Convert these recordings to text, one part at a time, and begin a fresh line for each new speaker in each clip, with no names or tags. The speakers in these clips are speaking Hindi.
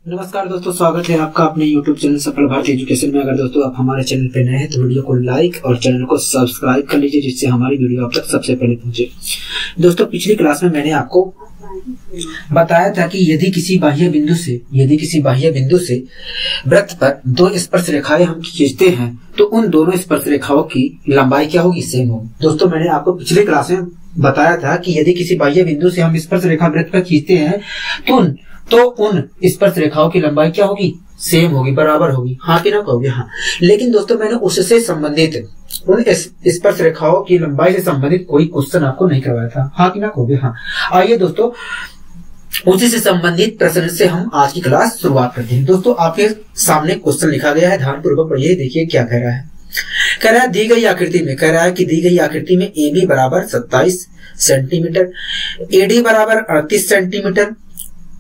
नमस्कार दोस्तों, स्वागत है आपका अपने YouTube चैनल सफल भारतीय एजुकेशन में। अगर दोस्तों आप हमारे चैनल पे नए हैं तो वीडियो को लाइक और चैनल को सब्सक्राइब कर लीजिए, जिससे हमारी वीडियो आप तक सबसे पहले पहुंचे। दोस्तों, पिछली क्लास में मैंने आपको बताया था कि यदि किसी बाह्य बिंदु से वृत्त पर दो स्पर्श रेखाएं हम खींचते हैं तो उन दोनों स्पर्श रेखाओं की लंबाई क्या होगी? सेम होगी। दोस्तों, मैंने आपको पिछले क्लास में बताया था कि यदि किसी बाह्य बिंदु से हम स्पर्श रेखा वृत्त पर खींचते हैं तो उन स्पर्श रेखाओं की लंबाई क्या होगी? सेम होगी, बराबर होगी। हाँ कि ना कहोगे? हाँ। लेकिन दोस्तों, मैंने उससे संबंधित उन स्पर्श रेखाओं की लंबाई से संबंधित कोई क्वेश्चन आपको नहीं करवाया था। हाँ कि ना कहोगे? हाँ। आइए दोस्तों, उसी से संबंधित प्रश्न से हम आज की क्लास शुरुआत करते हैं। दोस्तों, आपके सामने क्वेश्चन लिखा गया है, ध्यानपूर्वक पढ़िए। देखिए क्या कह रहा है। कह रहा है दी गई आकृति में AB बराबर 27 सेंटीमीटर, AD बराबर 38 सेंटीमीटर,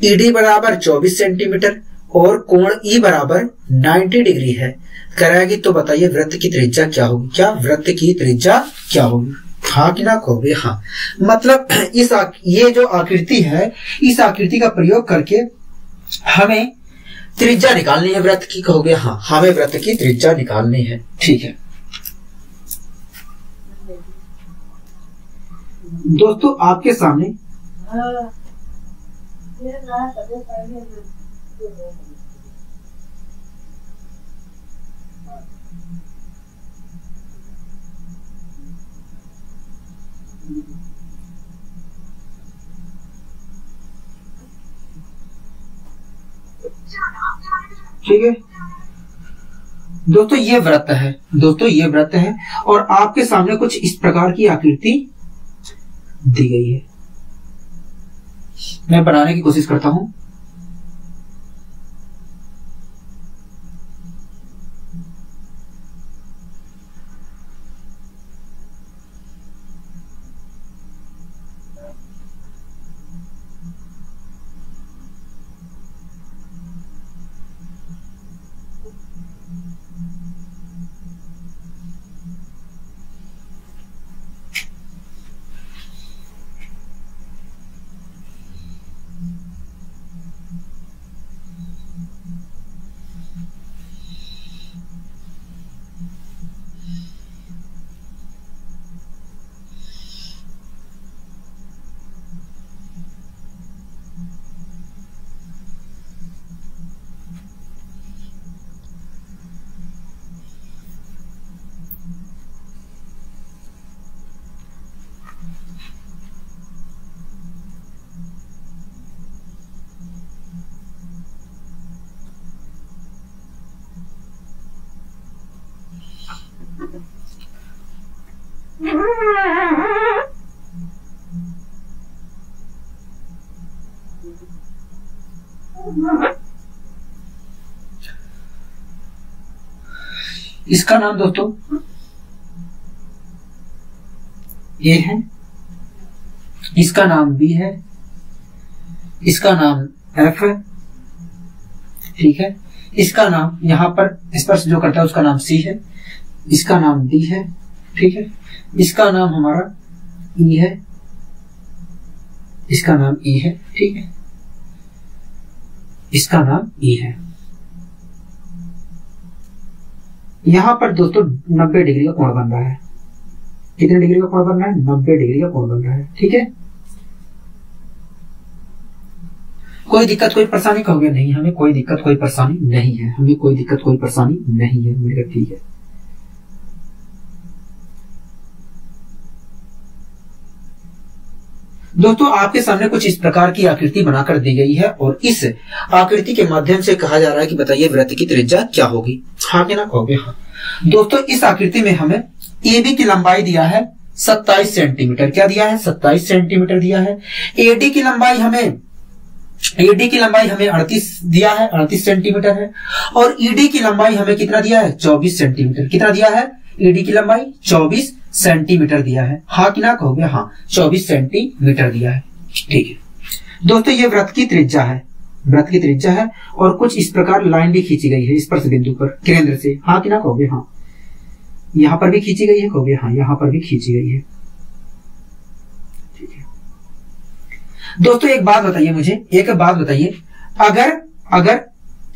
ED बराबर 24 सेंटीमीटर और कोण E बराबर 90 डिग्री है। कह रहा है कि तो बताइए वृत्त की त्रिज्या क्या होगी? क्या वृत्त की त्रिज्या क्या होगी? हाँ कि ना कहोगे? हाँ। मतलब ये जो आकृति है, इस आकृति का प्रयोग करके हमें त्रिज्या निकालनी है वृत्त की। कहोगे? हाँ, हमें वृत्त की त्रिज्या निकालनी है। ठीक है दोस्तों, आपके सामने ठीक है दोस्तों, ये वृत्त है और आपके सामने कुछ इस प्रकार की आकृति दी गई है। मैं बनाने की कोशिश करता हूं। इसका नाम दोस्तों A है, इसका नाम B है, इसका नाम F है। ठीक है, इसका नाम यहां पर स्पर्श जो करता है उसका नाम C है, इसका नाम D है। ठीक है, इसका नाम हमारा E है, इसका नाम E है। ठीक है, इसका नाम E है। यहां पर दोस्तों 90 डिग्री का कोण बन रहा है। कितने डिग्री का कोण बन रहा है? 90 डिग्री का कोण बन रहा है। ठीक है, कोई दिक्कत कोई परेशानी कहोगे? नहीं, हमें कोई दिक्कत कोई परेशानी नहीं है। हमें कोई दिक्कत कोई परेशानी नहीं है। मेरा ठीक है दोस्तों, आपके सामने कुछ इस प्रकार की आकृति बनाकर दी गई है और इस आकृति के माध्यम से कहा जा रहा है कि बताइए वृत्त की त्रिज्या क्या होगी? हाँ कि ना कहोगे? हाँ। दोस्तों, इस आकृति में हमें AB की लंबाई दिया है 27 सेंटीमीटर। क्या दिया है? 27 सेंटीमीटर दिया है। AD की लंबाई हमें 38 दिया है, 38 सेंटीमीटर है। और ED की लंबाई हमें कितना दिया है? 24 सेंटीमीटर। कितना दिया है? ED की लंबाई 24 सेंटीमीटर दिया है। हाँ कि ना कहोगे? हाँ, 24 सेंटीमीटर दिया है। ठीक है दोस्तों, ये वृत्त की त्रिज्या है और कुछ इस प्रकार लाइन भी खींची गई है स्पर्श बिंदु पर केंद्र से। हाँ कि ना कहोगे? हाँ। यहां पर भी खींची गई है। कहोगे? हाँ, यहां पर भी खींची गई है। ठीक है दोस्तों, एक बात बताइए मुझे, अगर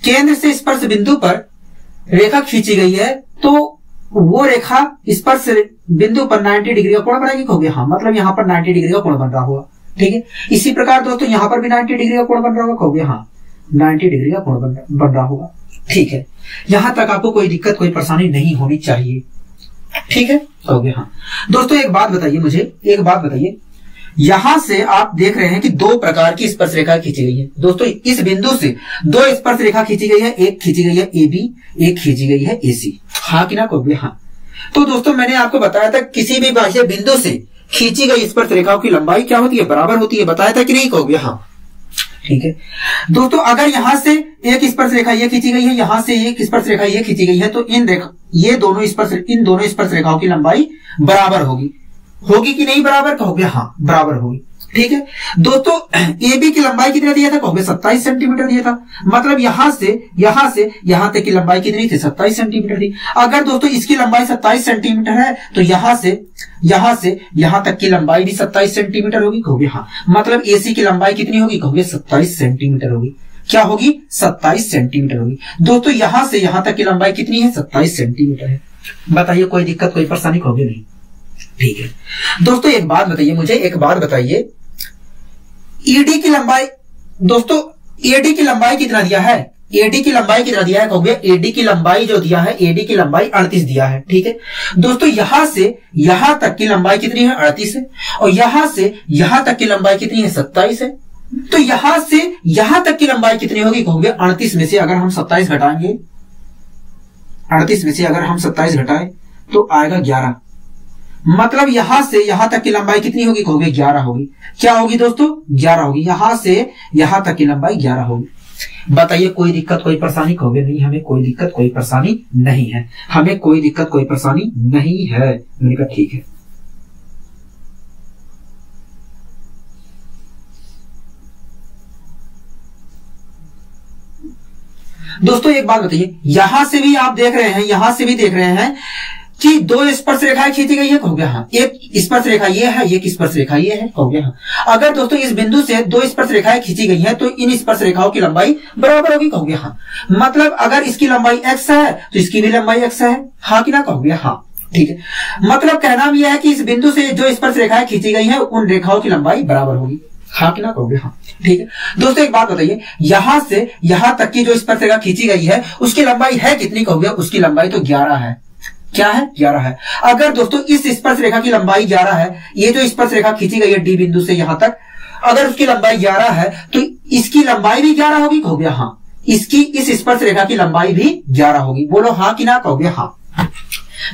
केंद्र से स्पर्श बिंदु पर रेखा खींची गई है तो वो रेखा स्पर्श बिंदु पर 90 डिग्री का कोण बनाएगी, कहोगे हाँ, मतलब यहाँ पर 90 डिग्री का कोण बन रहा होगा। ठीक है, इसी प्रकार दोस्तों यहाँ पर भी 90 डिग्री का कोण बन रहा होगा, कहोगे हाँ 90 डिग्री का कोण बन रहा होगा। ठीक है, यहां तक आपको कोई दिक्कत कोई परेशानी नहीं होनी चाहिए। ठीक है, कहोगे हाँ। दोस्तों एक बात बताइए मुझे, एक बात बताइए, यहां से आप देख रहे हैं कि दो प्रकार की स्पर्श रेखा खींची गई है। दोस्तों इस बिंदु से दो स्पर्श रेखा खींची गई है, एक खींची गई है AB, एक खींची गई है AC। हाँ कि ना, कहोगे हाँ। तो दोस्तों मैंने आपको बताया था किसी भी बाह्य बिंदु से खींची गई स्पर्श रेखाओं की लंबाई क्या होती है, बराबर होती है, बताया था कि नहीं, कहोगे हाँ। ठीक है दोस्तों, अगर यहां से एक स्पर्श रेखा ये खींची गई है, यहां से एक स्पर्श रेखा ये खींची गई है, तो इन दोनों स्पर्श रेखाओं की लंबाई बराबर होगी। होगी कि नहीं बराबर, कहोगे हाँ बराबर होगी। ठीक है दोस्तों, AB की लंबाई कितना दिया था, कहोगे 27 सेंटीमीटर दिया था, मतलब यहां से यहां तक की लंबाई कितनी थी, 27 सेंटीमीटर थी। अगर दोस्तों इसकी लंबाई 27 सेंटीमीटर है तो यहां से यहां तक की लंबाई भी 27 सेंटीमीटर होगी, कहोगे हाँ, मतलब AC की लंबाई कितनी होगी, कहोगे 27 सेंटीमीटर होगी। क्या होगी, 27 सेंटीमीटर होगी। दोस्तों यहां से यहां तक की लंबाई कितनी है, 27 सेंटीमीटर है। बताइए कोई दिक्कत कोई परेशानी, कहोगे नहीं। ठीक है दोस्तों एक बात बताइए मुझे, एक बात बताइए, ED की लंबाई, दोस्तों AD की लंबाई कितना दिया है, AD की लंबाई कितना दिया है, कहोगे AD की लंबाई जो दिया है, AD की लंबाई 38 दिया है। ठीक है दोस्तों, यहां से यहां तक की लंबाई कितनी है, 38 है, और यहां से यहां तक की लंबाई कितनी है, 27 है। तो यहां से यहां तक की लंबाई कितनी होगी, कहोगे 38 में से अगर हम 27 घटाएंगे, 38 में से अगर हम 27 घटाएं तो आएगा 11, मतलब यहां से यहां तक की लंबाई कितनी होगी, कहोगे 11 होगी। क्या होगी दोस्तों, 11 होगी। यहां से यहां तक की लंबाई 11 होगी। बताइए कोई दिक्कत कोई परेशानी, कहोगे नहीं, हमें कोई दिक्कत कोई परेशानी नहीं है, हमें कोई दिक्कत कोई परेशानी नहीं है। मैंने कहा ठीक है। दोस्तों एक बात बताइए, यहां से भी आप देख रहे हैं, यहां से भी देख रहे हैं कि दो स्पर्श रेखाएं खींची गई है, कहोगे हाँ, एक स्पर्श रेखा ये है, एक स्पर्श रेखा ये है, कहोगे हाँ। अगर दोस्तों इस बिंदु से दो स्पर्श रेखाएं खींची गई हैं तो इन स्पर्श रेखाओं की लंबाई बराबर होगी, कहोगे हाँ। मतलब अगर इसकी लंबाई x है तो इसकी भी लंबाई x है, हाँ कि ना, कहोगे हाँ। ठीक है, मतलब कहना यह है कि इस बिंदु से जो स्पर्श रेखाएं खींची गई है उन रेखाओं की लंबाई बराबर होगी, हाँ कि ना, कहोगे हाँ। ठीक है दोस्तों एक बात बताइए, यहां से यहां तक की जो स्पर्श रेखा खींची गई है उसकी लंबाई है कितनी, कहोगे उसकी लंबाई तो 11 है। क्या है, 11 है। अगर दोस्तों इस स्पर्श रेखा की लंबाई 11 है, ये जो स्पर्श रेखा खींची गई है D बिंदु से यहां तक, अगर उसकी लंबाई 11 है तो इसकी लंबाई भी 11 होगी, कहोगे हाँ। इसकी इस स्पर्श रेखा की लंबाई भी 11 होगी। बोलो हाँ कि ना, कहोगे हाँ।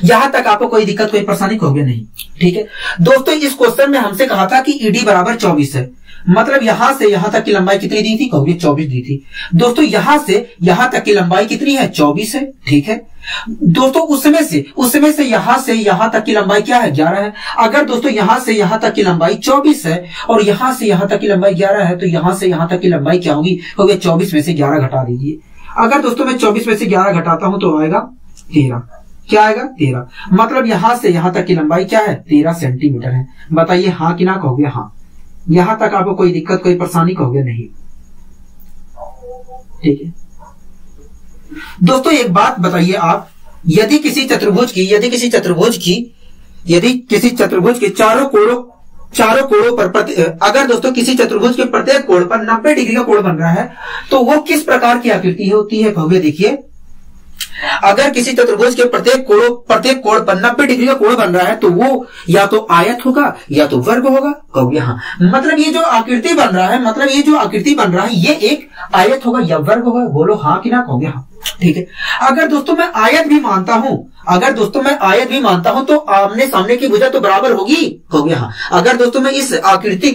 यहां तक आपको कोई दिक्कत कोई परेशानी, कहोगे नहीं। ठीक है दोस्तों, इस क्वेश्चन में हमसे कहा था कि ED बराबर 24 है, मतलब यहां से यहां तक की लंबाई कितनी दी थी, कहोगे 24 दी थी। दोस्तों यहां से यहां तक की लंबाई कितनी है, 24 है। ठीक है दोस्तों, उस समय से यहां से यहां तक की लंबाई क्या है, 11 है। अगर दोस्तों यहां से यहां तक की लंबाई 24 है और यहां से यहां तक की लंबाई 11 है, तो यहां से यहां तक की लंबाई क्या होगी, कहोगे 24 में से 11 घटा दीजिए। अगर दोस्तों मैं 24 में से 11 घटाता हूं तो आएगा 13। क्या आएगा, 13। मतलब यहां से यहां तक की लंबाई क्या है, 13 सेंटीमीटर है। बताइए हाँ कि ना, कहोगे हाँ। यहां तक आपको कोई दिक्कत कोई परेशानी, कहोगे नहीं। ठीक है दोस्तों एक बात बताइए आप, यदि किसी चतुर्भुज की चारों कोणों पर अगर दोस्तों किसी चतुर्भुज के प्रत्येक कोण पर 90 डिग्री का कोण बन रहा है तो वो किस प्रकार की आकृति होती है, कहोगे देखिए, अगर किसी चतुर्भुज के प्रत्येक कोण पर 90 डिग्री का कोण बन रहा है तो वो या तो आयत होगा या तो वर्ग होगा, कहोगे हाँ। मतलब ये जो आकृति बन रहा है ये एक आयत होगा या वर्ग होगा। बोलो हाँ कि ना, कहोगे हाँ। ठीक है, अगर दोस्तों मैं आयत भी मानता हूं तो आमने सामने की भुजा तो बराबर होगी, कहोगे हाँ। अगर दोस्तों मैं इस आकृति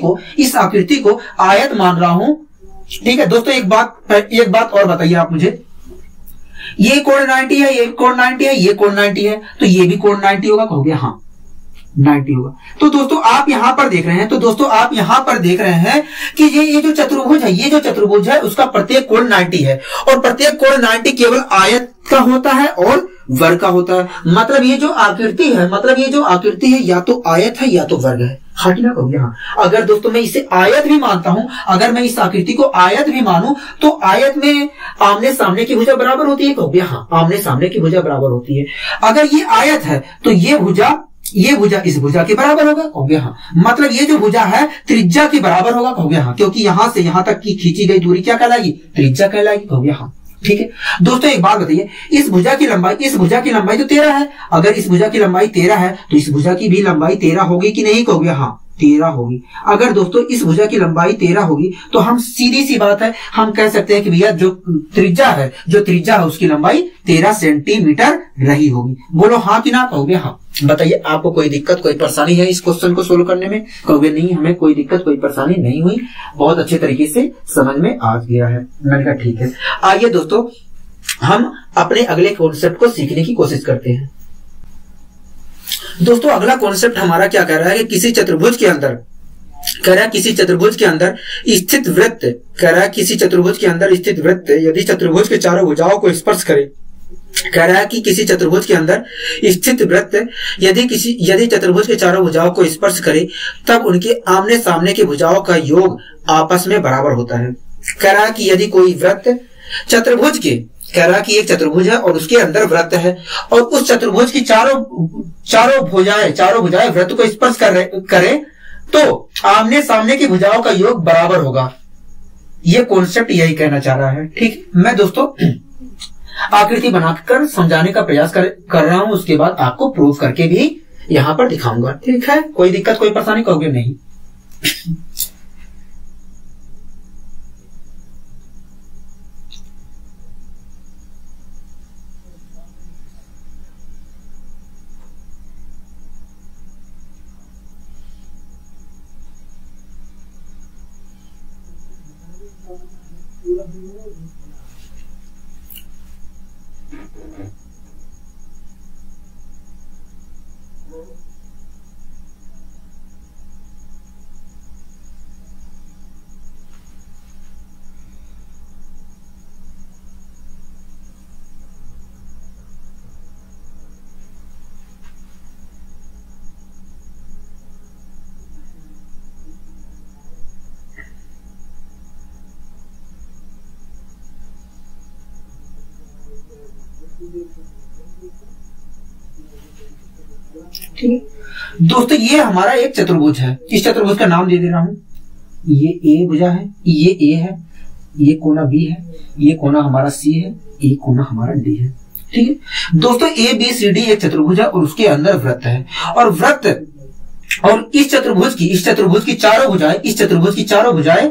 को आयत मान रहा हूं, ठीक है दोस्तों, एक बात और बताइए आप मुझे, ये कोण 90 है, ये कोण 90 है, ये कोण 90 है, तो ये भी कोण 90 होगा, कहोगे हाँ 90 होगा। तो दोस्तों आप यहां पर देख रहे हैं कि ये जो चतुर्भुज है उसका प्रत्येक कोण 90 है और प्रत्येक कोण 90 केवल आयत का होता है और वर्ग का होता है। मतलब ये जो आकृति है या तो आयत है या तो वर्ग है, हाँ कि ना कहोगे हाँ। अगर दोस्तों मैं इसे आयत भी मानता हूं, अगर मैं इस आकृति को आयत भी मानूं, तो आयत में आमने सामने की भुजा बराबर होती है, कहोगे हाँ आमने सामने की भुजा बराबर होती है। अगर ये आयत है तो ये भुजा इस भुजा के बराबर होगा, कहोगे हाँ। मतलब ये जो भुजा है त्रिज्या के बराबर होगा, कहोगे हाँ, क्योंकि यहां से यहां तक की खींची गई दूरी क्या कहलाएगी, त्रिज्या कहलाएगी, कहोगे हाँ। ठीक है दोस्तों, एक बात बताइए, इस भुजा की लंबाई तो 13 है। अगर इस भुजा की लंबाई 13 है तो इस भुजा की भी लंबाई 13 होगी कि नहीं, कहोगे हाँ 13 होगी। अगर दोस्तों इस भुजा की लंबाई 13 होगी तो हम सीधी सी बात है, हम कह सकते हैं कि भैया जो त्रिज्या है उसकी लंबाई 13 सेंटीमीटर रही होगी। बोलो हाँ कि ना, कहोगे हाँ। बताइए आपको कोई दिक्कत कोई परेशानी है इस क्वेश्चन को सोल्व करने में, कहोगे नहीं हमें कोई दिक्कत कोई परेशानी नहीं हुई, बहुत अच्छे तरीके से समझ में आ गया है। मैंने कहा ठीक है। आइए दोस्तों हम अपने अगले कॉन्सेप्ट को सीखने की कोशिश करते हैं। दोस्तों अगला कॉन्सेप्ट हमारा क्या कह रहा है कि किसी चतुर्भुज के अंदर स्थित वृत्त यदि चतुर्भुज के चारों भुजाओं को स्पर्श करे, कह रहा है कि किसी चतुर्भुज के अंदर स्थित वृत्त यदि चतुर्भुज के चारों भुजाओं को स्पर्श करे तब उनके आमने सामने की भुजाओं का योग आपस में बराबर होता है। कह रहा है कि यदि कोई वृत्त चतुर्भुज के, कह रहा है कि एक चतुर्भुज है और उसके अंदर वृत्त है और उस चतुर्भुज की चारों भुजाएं वृत्त को स्पर्श करे तो आमने सामने की भुजाओं का योग बराबर होगा। ये कॉन्सेप्ट यही कहना चाह रहा है। ठीक, मैं दोस्तों आकृति बनाकर समझाने का प्रयास कर रहा हूं, उसके बाद आपको प्रूव करके भी यहां पर दिखाऊंगा। ठीक है, कोई दिक्कत कोई परेशानी, कहोगे नहीं। ठीक है दोस्तों, ये हमारा एक चतुर्भुज है। इस चतुर्भुज का नाम दे दे रहा हूं, ये ए भुजा है, ये ए है, ये कोना बी है, ये कोना हमारा सी है, ये कोना हमारा डी है। ठीक है दोस्तों, ए बी सी डी एक चतुर्भुज है और उसके अंदर वृत्त है और इस चतुर्भुज की चारों भुजाएं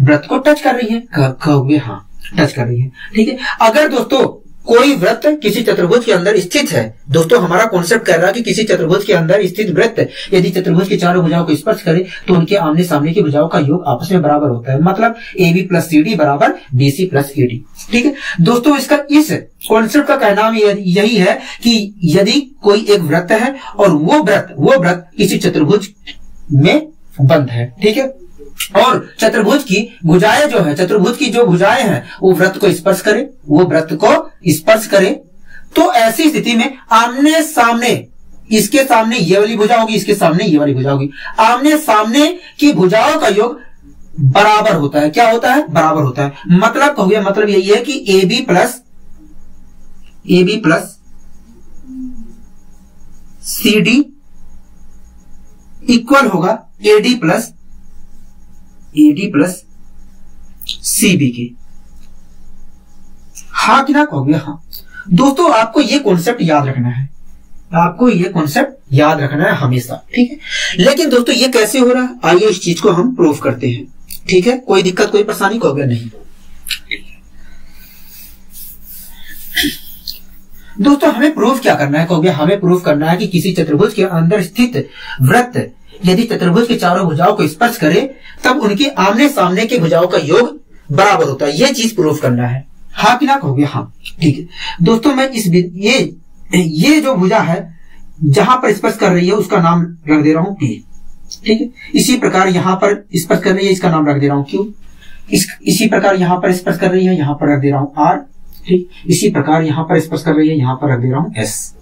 वृत्त को टच कर रही है, कहोगे हाँ टच कर रही है। ठीक है, अगर दोस्तों कोई वृत्त किसी चतुर्भुज के अंदर स्थित है, दोस्तों हमारा कॉन्सेप्ट कह रहा है कि किसी चतुर्भुज के अंदर स्थित वृत्त यदि चतुर्भुज की चारों भुजाओं को स्पर्श करे तो उनके आमने सामने की भुजाओं का योग आपस में बराबर होता है। मतलब A B plus C D बराबर B C plus A D. ठीक है दोस्तों, इसका इस कॉन्सेप्ट का कहना यही है कि यदि कोई एक वृत्त है और वो वृत्त किसी चतुर्भुज में बंद है, ठीक है, और चतुर्भुज की जो भुजाएं हैं वो वृत्त को स्पर्श करे, तो ऐसी स्थिति में आमने सामने, इसके सामने ये वाली भुजा होगी, इसके सामने ये वाली भुजा होगी, आमने सामने की भुजाओं का योग बराबर होता है। क्या होता है? बराबर होता है। मतलब कहोगे, मतलब यही है कि A B plus C D equal होगा A D plus C B के। हाँ कि ना कहोगे? हाँ दोस्तों, आपको ये कॉन्सेप्ट याद रखना है, हमेशा। ठीक है, लेकिन दोस्तों ये कैसे हो रहा है, आइए इस चीज को हम प्रूव करते हैं। ठीक है, कोई दिक्कत कोई परेशानी कहोगे नहीं। दोस्तों हमें प्रूफ क्या करना है, कहोगे हमें प्रूफ करना है कि किसी चतुर्भुज के अंदर स्थित वृत्त यदि चतुर्भुज की चारों भुजाओं को स्पर्श करे तब उनके आमने सामने की भुजाओं का योग बराबर होता है। यह चीज प्रूफ करना है। हाँ कि ना कहोगे? हाँ। ठीक है दोस्तों, मैं ये जो भुजा है जहां पर स्पर्श कर रही है उसका नाम रख दे रहा हूं P। ठीक है, इसी प्रकार यहां पर स्पर्श कर रही है, इसका नाम रख दे रहा हूं Q। इसी प्रकार यहां पर स्पर्श कर रही है, यहां पर रख दे रहा हूं R। ठीक, इसी प्रकार यहां पर स्पर्श कर रही है, यहां पर रख दे रहा हूं S।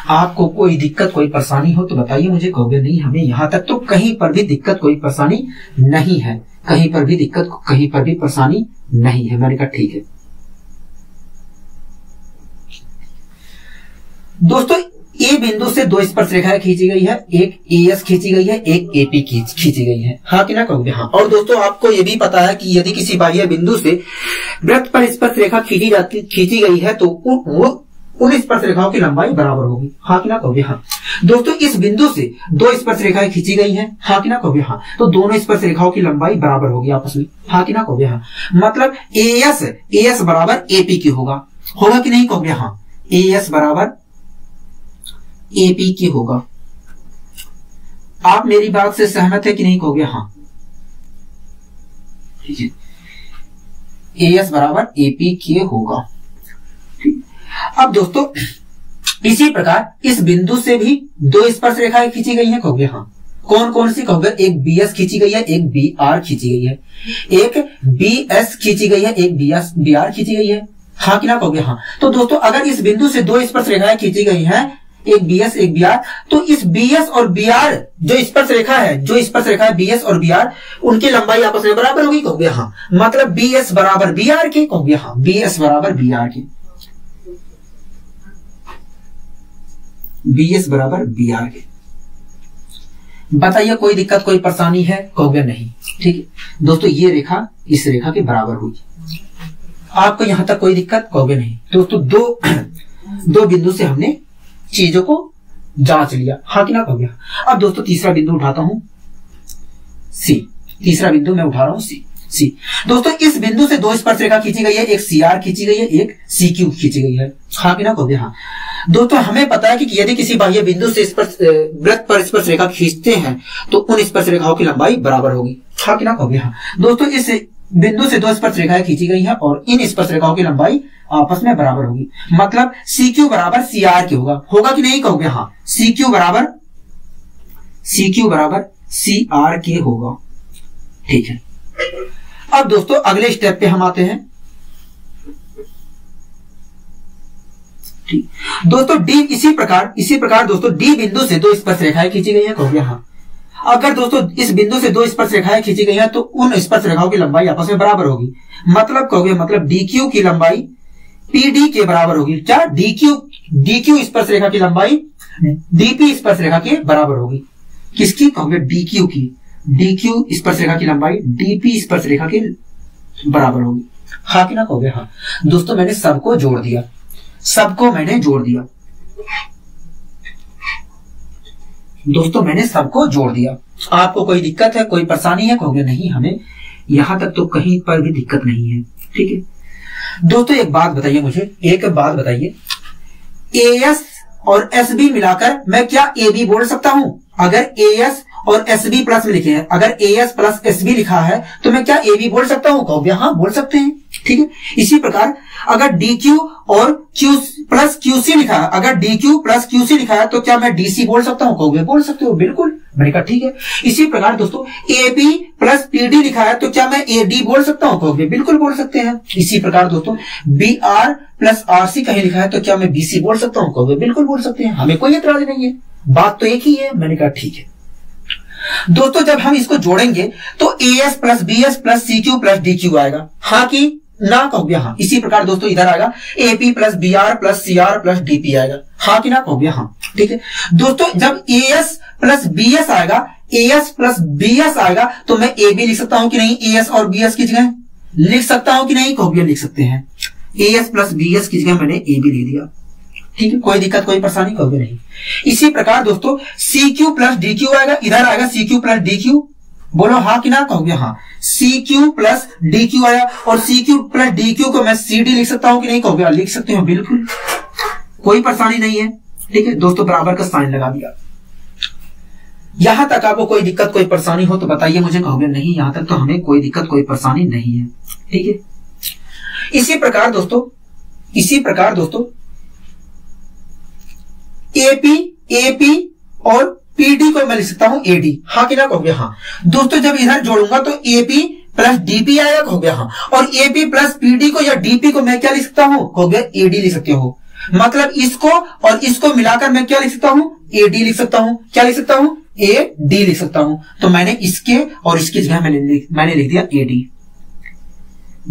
आपको कोई दिक्कत कोई परेशानी हो तो बताइए मुझे। कहोगे नहीं हमें यहाँ तक तो कहीं पर भी दिक्कत कोई परेशानी नहीं है, कहीं पर भी दिक्कत कहीं पर भी परेशानी नहीं है। मैंने कहा ठीक है। दोस्तों ए बिंदु से दो स्पर्श रेखाएं खींची गई है, एक एएस खींची गई है, एक एपी खींची गई है। हाँ कि ना कहोगे हाँ। और दोस्तों आपको ये भी पता है कि यदि किसी बाह्य बिंदु से वृत्त पर स्पर्श रेखा खींची गई है तो वो उन स्पर्श रेखाओं की लंबाई बराबर होगी। हाँ कि ना कहोगे हाँ। दोस्तों इस बिंदु से दो स्पर्श रेखाएं खींची गई हैं। हाँ कि ना कहोगे हाँ। तो दोनों स्पर्श रेखाओं की लंबाई बराबर होगी आपस में। हाँ कि ना कहोगे हाँ। मतलब एएस बराबर एपी की होगा कि नहीं कहोगे हाँ। एएस बराबर एपी की होगा। आप मेरी बात से सहमत है कि नहीं कहोगे हाँ। ठीक है, एएस बराबर एपी के होगा। अब दोस्तों इसी प्रकार इस बिंदु से भी दो स्पर्श रेखाएं खींची गई हैं कहोगे हाँ। कौन कौन सी कहोगे? एक बीएस खींची गई है, एक बीआर खींची गई है, एक बीएस खींची गई है, एक बीआर खींची गई है। हाँ कि ना कहोगे हाँ। तो दोस्तों अगर इस बिंदु से दो स्पर्श रेखाएं खींची गई हैं, एक बीएस एक बीआर, तो इस बीएस और बीआर जो स्पर्श रेखा है बीएस और बीआर, उनकी लंबाई आपस में बराबर होगी कहोगे हाँ। मतलब बीएस बराबर बीआर के कहोगे हाँ। बीएस बराबर बीआर के, बीएस बराबर बीआर के। बताइए कोई दिक्कत कोई परेशानी है? कहोगे नहीं। ठीक है दोस्तों, ये रेखा इस रेखा के बराबर हुई। आपको यहां तक कोई दिक्कत? कहोगे नहीं। दोस्तों दो बिंदु से हमने चीजों को जांच लिया। हाँ कि ना कहोगे। अब दोस्तों तीसरा बिंदु उठाता हूं सी। तीसरा बिंदु मैं उठा रहा हूं सी। दोस्तों इस बिंदु से दो स्पर्श रेखा खींची गई है, एक सीआर खींची गई है, एक सीक्यू खींची गई है। हाँ कि ना कहोगे हाँ। दोस्तों हमें पता है कि यदि किसी बाह्य बिंदु से वृत्त पर स्पर्श रेखा खींचते हैं तो उन स्पर्श रेखाओं की लंबाई बराबर होगी। हाँ कि ना कहोगे हाँ। दोस्तों इस बिंदु से दो स्पर्श रेखाएं खींची गई हैं और इन स्पर्श रेखाओं की लंबाई आपस में बराबर होगी। मतलब CQ बराबर CR की होगा कि नहीं कहोगे हाँ। CQ बराबर CR के होगा। ठीक है। अब दोस्तों अगले स्टेप पे हम आते हैं। ठीक दोस्तों डी इसी प्रकार दोस्तों डी बिंदु से दो स्पर्श रेखाएं खींची गई हैं कहोगे हाँ। अगर दोस्तों इस बिंदु से दो स्पर्श रेखाएं खींची गई हैं तो उन स्पर्श रेखाओं की लंबाई आपस में बराबर होगी। मतलब कहोगे मतलब DQ की लंबाई PD के बराबर होगी। क्या? DQ स्पर्श रेखा की लंबाई DP स्पर्श रेखा के बराबर होगी। किसकी? कहोगे DQ की। DQ स्पर्श रेखा की लंबाई DP स्पर्श रेखा के बराबर होगी। हाँ कि ना कहोगे हाँ। दोस्तों मैंने सबको जोड़ दिया, दोस्तों मैंने सबको जोड़ दिया। आपको कोई दिक्कत है कोई परेशानी है? कहोगे नहीं हमें यहां तक तो कहीं पर भी दिक्कत नहीं है। ठीक है दोस्तों एक बात बताइए, AS और SB मिलाकर मैं क्या AB बोल सकता हूं? अगर AS और SB प्लस में लिखे हैं, अगर AS प्लस SB लिखा है तो मैं क्या AB बोल सकता हूं? कहोगे हाँ बोल सकते हैं। ठीक है। इसी प्रकार अगर DQ और Q प्लस QC लिखा है, अगर DQ प्लस QC लिखा है तो क्या मैं DC बोल सकता हूं? कहोगे बोल सकते हो बिल्कुल। मैंने कहा ठीक है। इसी प्रकार दोस्तों AB प्लस PD लिखा है तो क्या मैं AD बोल सकता हूं? कहोगे बिल्कुल बोल सकते हैं। इसी प्रकार दोस्तों BR प्लस RC कहीं लिखा है तो क्या मैं BC बोल सकता हूं? कहोगे बिल्कुल बोल सकते हैं, हमें कोई एतराज नहीं है, बात तो एक ही है। मैंने कहा ठीक है। दोस्तों जब हम इसको जोड़ेंगे तो AS plus BS plus CQ plus DQ आएगा। हाँ कि ना कहोगे हाँ। इसी प्रकार दोस्तों इधर आएगा AP plus BR plus CR plus DP आएगा। हाँ कि ना कहोगे हाँ। ठीक है दोस्तों जब AS प्लस BS आएगा, AS प्लस BS आएगा तो मैं AB लिख सकता हूं कि नहीं? AS और BS की जगह लिख सकता हूं कि नहीं? कहोगे लिख सकते हैं। AS प्लस BS की जगह मैंने AB लिख दिया। ठीक है कोई दिक्कत कोई परेशानी? कहोगे नहीं। इसी प्रकार दोस्तों CQ प्लस DQ आएगा, इधर आएगा CQ प्लस DQ। बोलो हाँ कि ना? कहोगे हाँ। CQ प्लस DQ आया और CQ प्लस DQ को मैं CD लिख सकता हूं कि नहीं? कहोगे लिख सकते हो बिल्कुल, कोई परेशानी नहीं है। ठीक है दोस्तों बराबर का साइन लगा दिया। यहां तक आपको कोई दिक्कत कोई परेशानी हो तो बताइए मुझे। कहोगे नहीं यहां तक तो हमें कोई दिक्कत कोई परेशानी नहीं है। ठीक है। इसी प्रकार दोस्तों AP और PD को मैं लिख सकता हूं AD। हाँ कि ना? कहोगे हाँ। दोस्तों जब इधर जोड़ूंगा तो AP प्लस DP आएगा। कहोगे हाँ। और AP प्लस PD को या DP को मैं क्या लिख सकता हूं? कहोगे AD लिख सकते हो। मतलब इसको और इसको मिलाकर मैं क्या लिख सकता हूं, AD लिख सकता हूं। क्या लिख सकता हूं, AD लिख सकता हूं। तो मैंने इसके और इसकी जगह मैंने लिख दिया AD।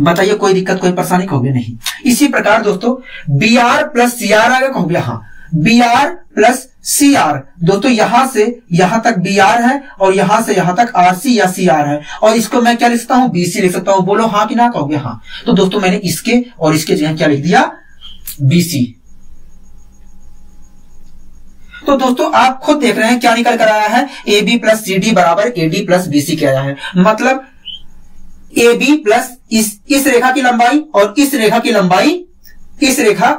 बताइए कोई दिक्कत कोई परेशानी कहोगे नहीं। इसी प्रकार दोस्तों BR प्लस CR आएगा, कहोगे हाँ BR प्लस CR। दोस्तों यहां से यहां तक BR है और यहां से यहां तक RC या CR है, और इसको मैं क्या लिख सकता हूं, BC लिख सकता हूं। बोलो हाँ कि ना, कहोगे हाँ। तो दोस्तों मैंने इसके और इसके जगह क्या लिख दिया, BC। तो दोस्तों आप खुद देख रहे हैं क्या निकल कर आया है, AB प्लस CD बराबर AD प्लस BC के आया है। मतलब AB प्लस इस रेखा की लंबाई और इस रेखा की लंबाई, इस रेखा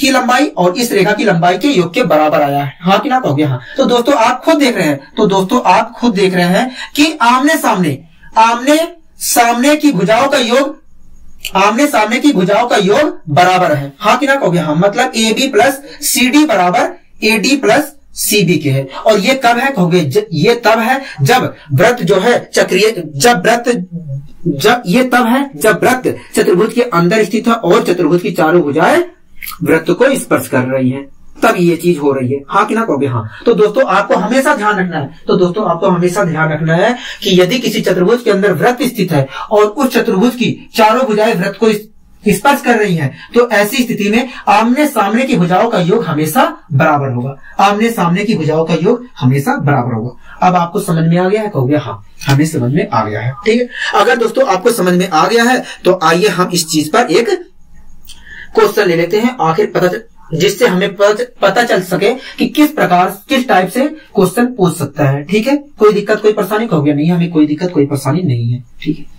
की लंबाई और इस रेखा की लंबाई के योग के बराबर आया है। हाँ कि ना, कहोगे हाँ। तो दोस्तों आप खुद देख रहे हैं, तो दोस्तों आप खुद देख रहे हैं कि आमने सामने की भुजाओं का योग, आमने सामने की भुजाओं का योग बराबर है। हाँ कि ना, कहोगे हाँ। मतलब AB प्लस CD बराबर AD प्लस CB के है। और ये कब है, कहोगे ये तब है जब वृत्त जो है चक्रीय, जब ये तब है जब वृत्त चतुर्भुज के अंदर स्थित है और चतुर्भुज की चारों भुजाएं वृत्त को स्पर्श कर रही हैं, तब ये चीज हो रही है। हाँ कि ना, कहोगे हाँ। तो दोस्तों आपको हमेशा ध्यान रखना है, तो दोस्तों आपको हमेशा ध्यान रखना है कि यदि किसी चतुर्भुज के अंदर वृत्त स्थित है और उस चतुर्भुज की चारों भुजाएं वृत्त को स्पर्श कर रही हैं, तो ऐसी स्थिति में आमने सामने की भुजाओं का योग हमेशा बराबर होगा। आमने सामने की भुजाओं का योग हमेशा बराबर होगा। अब आपको समझ में आ गया है, कहोगे हाँ हमें समझ में आ गया है। ठीक है, अगर दोस्तों आपको समझ में आ गया है तो आइए हम इस चीज पर एक क्वेश्चन ले लेते हैं, आखिर जिससे हमें पता चल सके कि किस टाइप से क्वेश्चन पूछ सकता है। ठीक है, कोई दिक्कत कोई परेशानी, कहोगे नहीं हमें कोई दिक्कत कोई परेशानी नहीं है। ठीक है,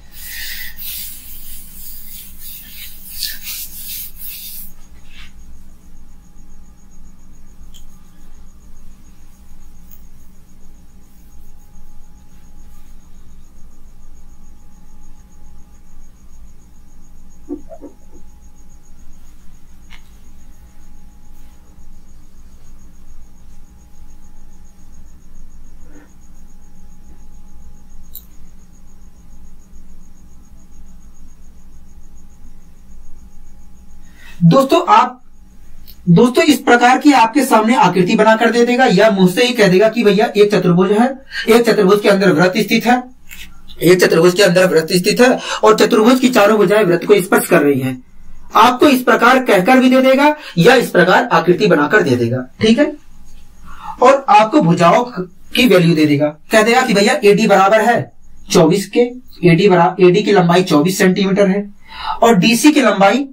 दोस्तों इस प्रकार की आपके सामने आकृति बनाकर दे देगा, या मुंह से ही कह देगा कि भैया एक चतुर्भुज है, एक चतुर्भुज के अंदर वृत्त स्थित है, एक चतुर्भुज के अंदर वृत्त स्थित है और चतुर्भुज की चारों भुजाएं वृत्त को स्पर्श कर रही हैं। आपको इस प्रकार कहकर भी दे देगा या इस प्रकार आकृति बनाकर दे देगा। ठीक है, और आपको भुजाओं की वैल्यू दे देगा, कह देगा कि भैया AD बराबर है 24 के, AD की लंबाई 24 सेंटीमीटर है और DC की लंबाई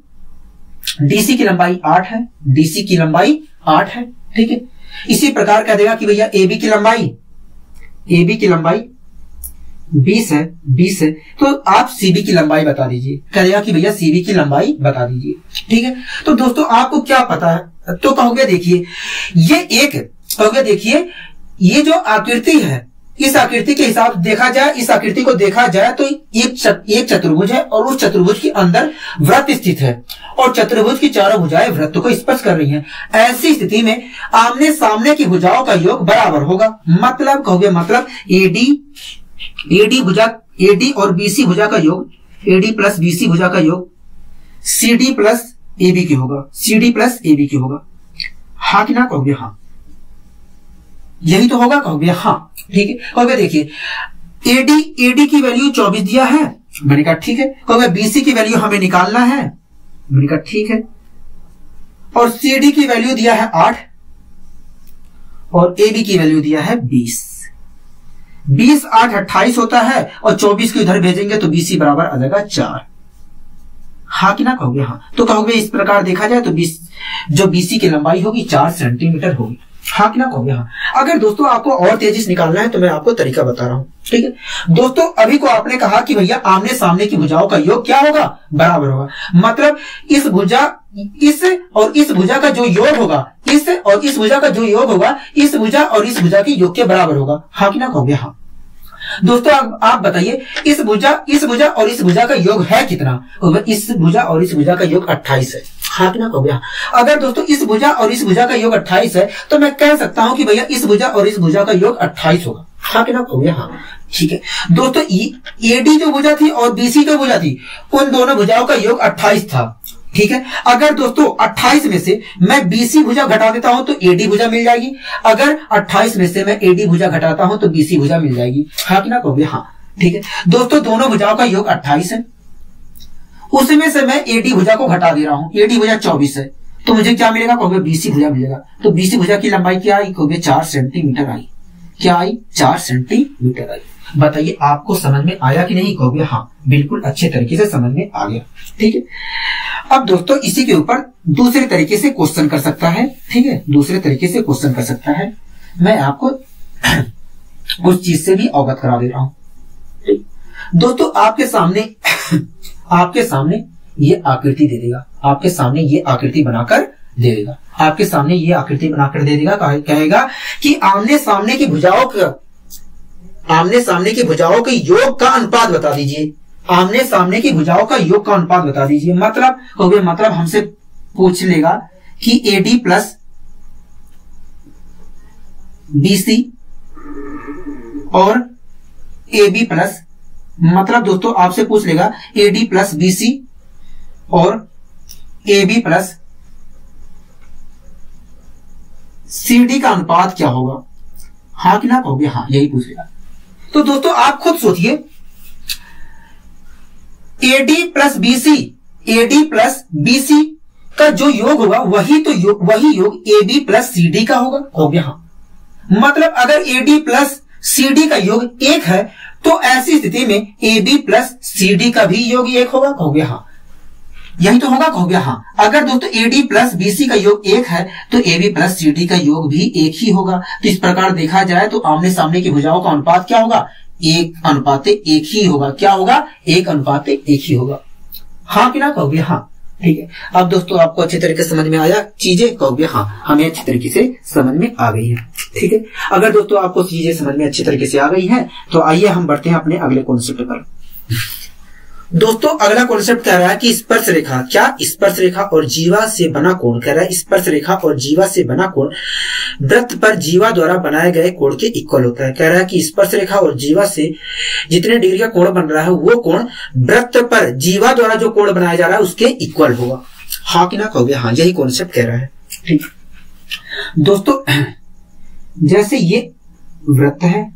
8 है, DC की लंबाई 8 है। ठीक है, इसी प्रकार कह देगा कि भैया AB की लंबाई 20 है, तो आप CB की लंबाई बता दीजिए, कह देगा कि भैया CB की लंबाई बता दीजिए। ठीक है, तो दोस्तों आपको क्या पता है, तो कहोगे देखिए ये जो आकृति है, इस आकृति के हिसाब देखा जाए, इस आकृति को देखा जाए तो एक चतुर्भुज है और उस चतुर्भुज के अंदर वृत्त स्थित है और चतुर्भुज की चारों भुजाएं वृत्त को स्पर्श कर रही हैं। ऐसी स्थिति में आमने सामने की भुजाओं का योग बराबर होगा। मतलब कहोगे मतलब AD और BC भुजा का योग, AD प्लस BC भुजा का योग CD प्लस AB की होगा। हाँ कि ना, कहोगे हाँ यही तो होगा, कहोगे हाँ। ठीक है, कहोगे देखिए AD की वैल्यू 24 दिया है, मैंने कहा ठीक है। कहोगे BC की वैल्यू हमें निकालना है, मैंने कहा ठीक है। और CD की वैल्यू दिया है 8 और AB की वैल्यू दिया है 20। 20 8 28 होता है और 24 को इधर भेजेंगे तो BC बराबर आ जाएगा 4। हाँ कि ना, कहोगे हाँ। तो कहोगे इस प्रकार देखा जाए तो जो BC की लंबाई होगी 4 सेंटीमीटर होगी। हाँ कि ना, कहोगे हाँ। अगर दोस्तों आपको और तेजी से निकालना है तो मैं आपको तरीका बता रहा हूं। ठीक है दोस्तों, अभी को आपने कहा कि भैया आमने सामने की भुजाओं का योग क्या होगा, बराबर होगा। मतलब इस और इस भुजा का जो योग होगा, इस और इस भुजा का जो योग होगा, इस भुजा और इस भुजा के योग के बराबर होगा। हाँ कि ना, कहोगे हाँ। दोस्तों आप बताइए इस भुजा और इस भुजा का योग है कितना, इस भुजा और इस भुजा का योग 28 है। हाँ कि ना, कहोगे हाँ। अगर दोस्तों इस भुजा और इस भुजा का योग 28 है तो मैं कह सकता हूं कि भैया इस भुजा और इस भुजा का योग 28 होगा। हाँ कि ना, कहोगे हाँ। ठीक है दोस्तों, AD जो भुजा थी और BC जो भुजा थी, उन दोनों भुजाओं का योग 28 था। ठीक है। अगर दोस्तों 28 में से मैं BC भुजा घटा देता हूं तो AD भुजा मिल जाएगी। अगर 28 में से मैं AD भुजा घटाता हूं तो BC भुजा मिल जाएगी। हाँ कि ना कहोगे? हाँ, ठीक है दोस्तों, दोनों भुजाओं का योग 28 है, उसमें से मैं AD भुजा को घटा दे रहा हूं। AD भुजा 24 है, तो मुझे क्या मिलेगा? कहोगे BC भुजा मिलेगा। तो BC भुजा की लंबाई क्या आई? कहोगे 4 सेंटीमीटर आई। क्या आई? 4 सेंटीमीटर आई। बताइए आपको समझ में आया कि नहीं? कहोगे हाँ, बिल्कुल अच्छे तरीके से समझ में आ गया। ठीक है। अब दोस्तों इसी के ऊपर दूसरे तरीके से क्वेश्चन कर सकता है। ठीक है, दूसरे तरीके से क्वेश्चन कर सकता है। मैं आपको उस चीज से भी अवगत करा दे रहा हूं। दोस्तों आपके सामने आपके सामने ये आकृति दे देगा, आपके सामने ये आकृति बनाकर दे देगा, आपके सामने ये आकृति बनाकर दे देगा। कहेगा कि आमने सामने की भुजाओं के योग का अनुपात बता दीजिए। आमने सामने की भुजाओं का योग का अनुपात बता दीजिए। मतलब हमसे पूछ लेगा कि AD प्लस BC और AB प्लस, मतलब दोस्तों आपसे पूछ लेगा AD प्लस BC और AB प्लस CD का अनुपात क्या होगा? हाँ कि ना कहोगे? हाँ, यही पूछेगा। तो दोस्तों आप खुद सोचिए, AD प्लस BC का जो योग होगा वही योग AB प्लस CD का होगा। कहोगे हाँ। मतलब अगर AD प्लस CD का योग 1 है तो ऐसी स्थिति में AB प्लस CD का भी योग 1 होगा। कहोगे हाँ, यही तो होगा। कहोगे हाँ। अगर दोस्तों AD प्लस BC का योग 1 है तो AB प्लस CD का योग भी 1 ही होगा। तो इस प्रकार देखा जाए तो आमने सामने की भुजाओं का अनुपात क्या होगा? 1:1 ही होगा। क्या होगा? 1:1 ही होगा। हाँ कि ना कहोगे? हाँ, ठीक है। अब दोस्तों आपको अच्छे तरीके से समझ में आया चीजें? कहोगे हाँ, हमें अच्छे तरीके से समझ में आ गई है। ठीक है। अगर दोस्तों आपको चीजें समझ में अच्छे तरीके से आ गई हैं तो आइए हम बढ़ते हैं अपने अगले कॉन्सेप्ट पर। दोस्तों अगला कॉन्सेप्ट कह रहा है कि स्पर्श रेखा, क्या स्पर्श रेखा और जीवा से बना कोण, कह रहा है स्पर्श रेखा और जीवा से बना कोण वृत्त पर जीवा द्वारा बनाए गए कोण के इक्वल होता है। कह रहा है कि स्पर्श रेखा और जीवा से जितने डिग्री का कोण बन रहा है वो कोण वृत्त पर जीवा द्वारा जो कोण बनाया जा रहा है उसके इक्वल होगा। हाँ कि ना कहोगे? हाँ, यही कॉन्सेप्ट कह रहा है। ठीक दोस्तों, जैसे ये वृत्त है,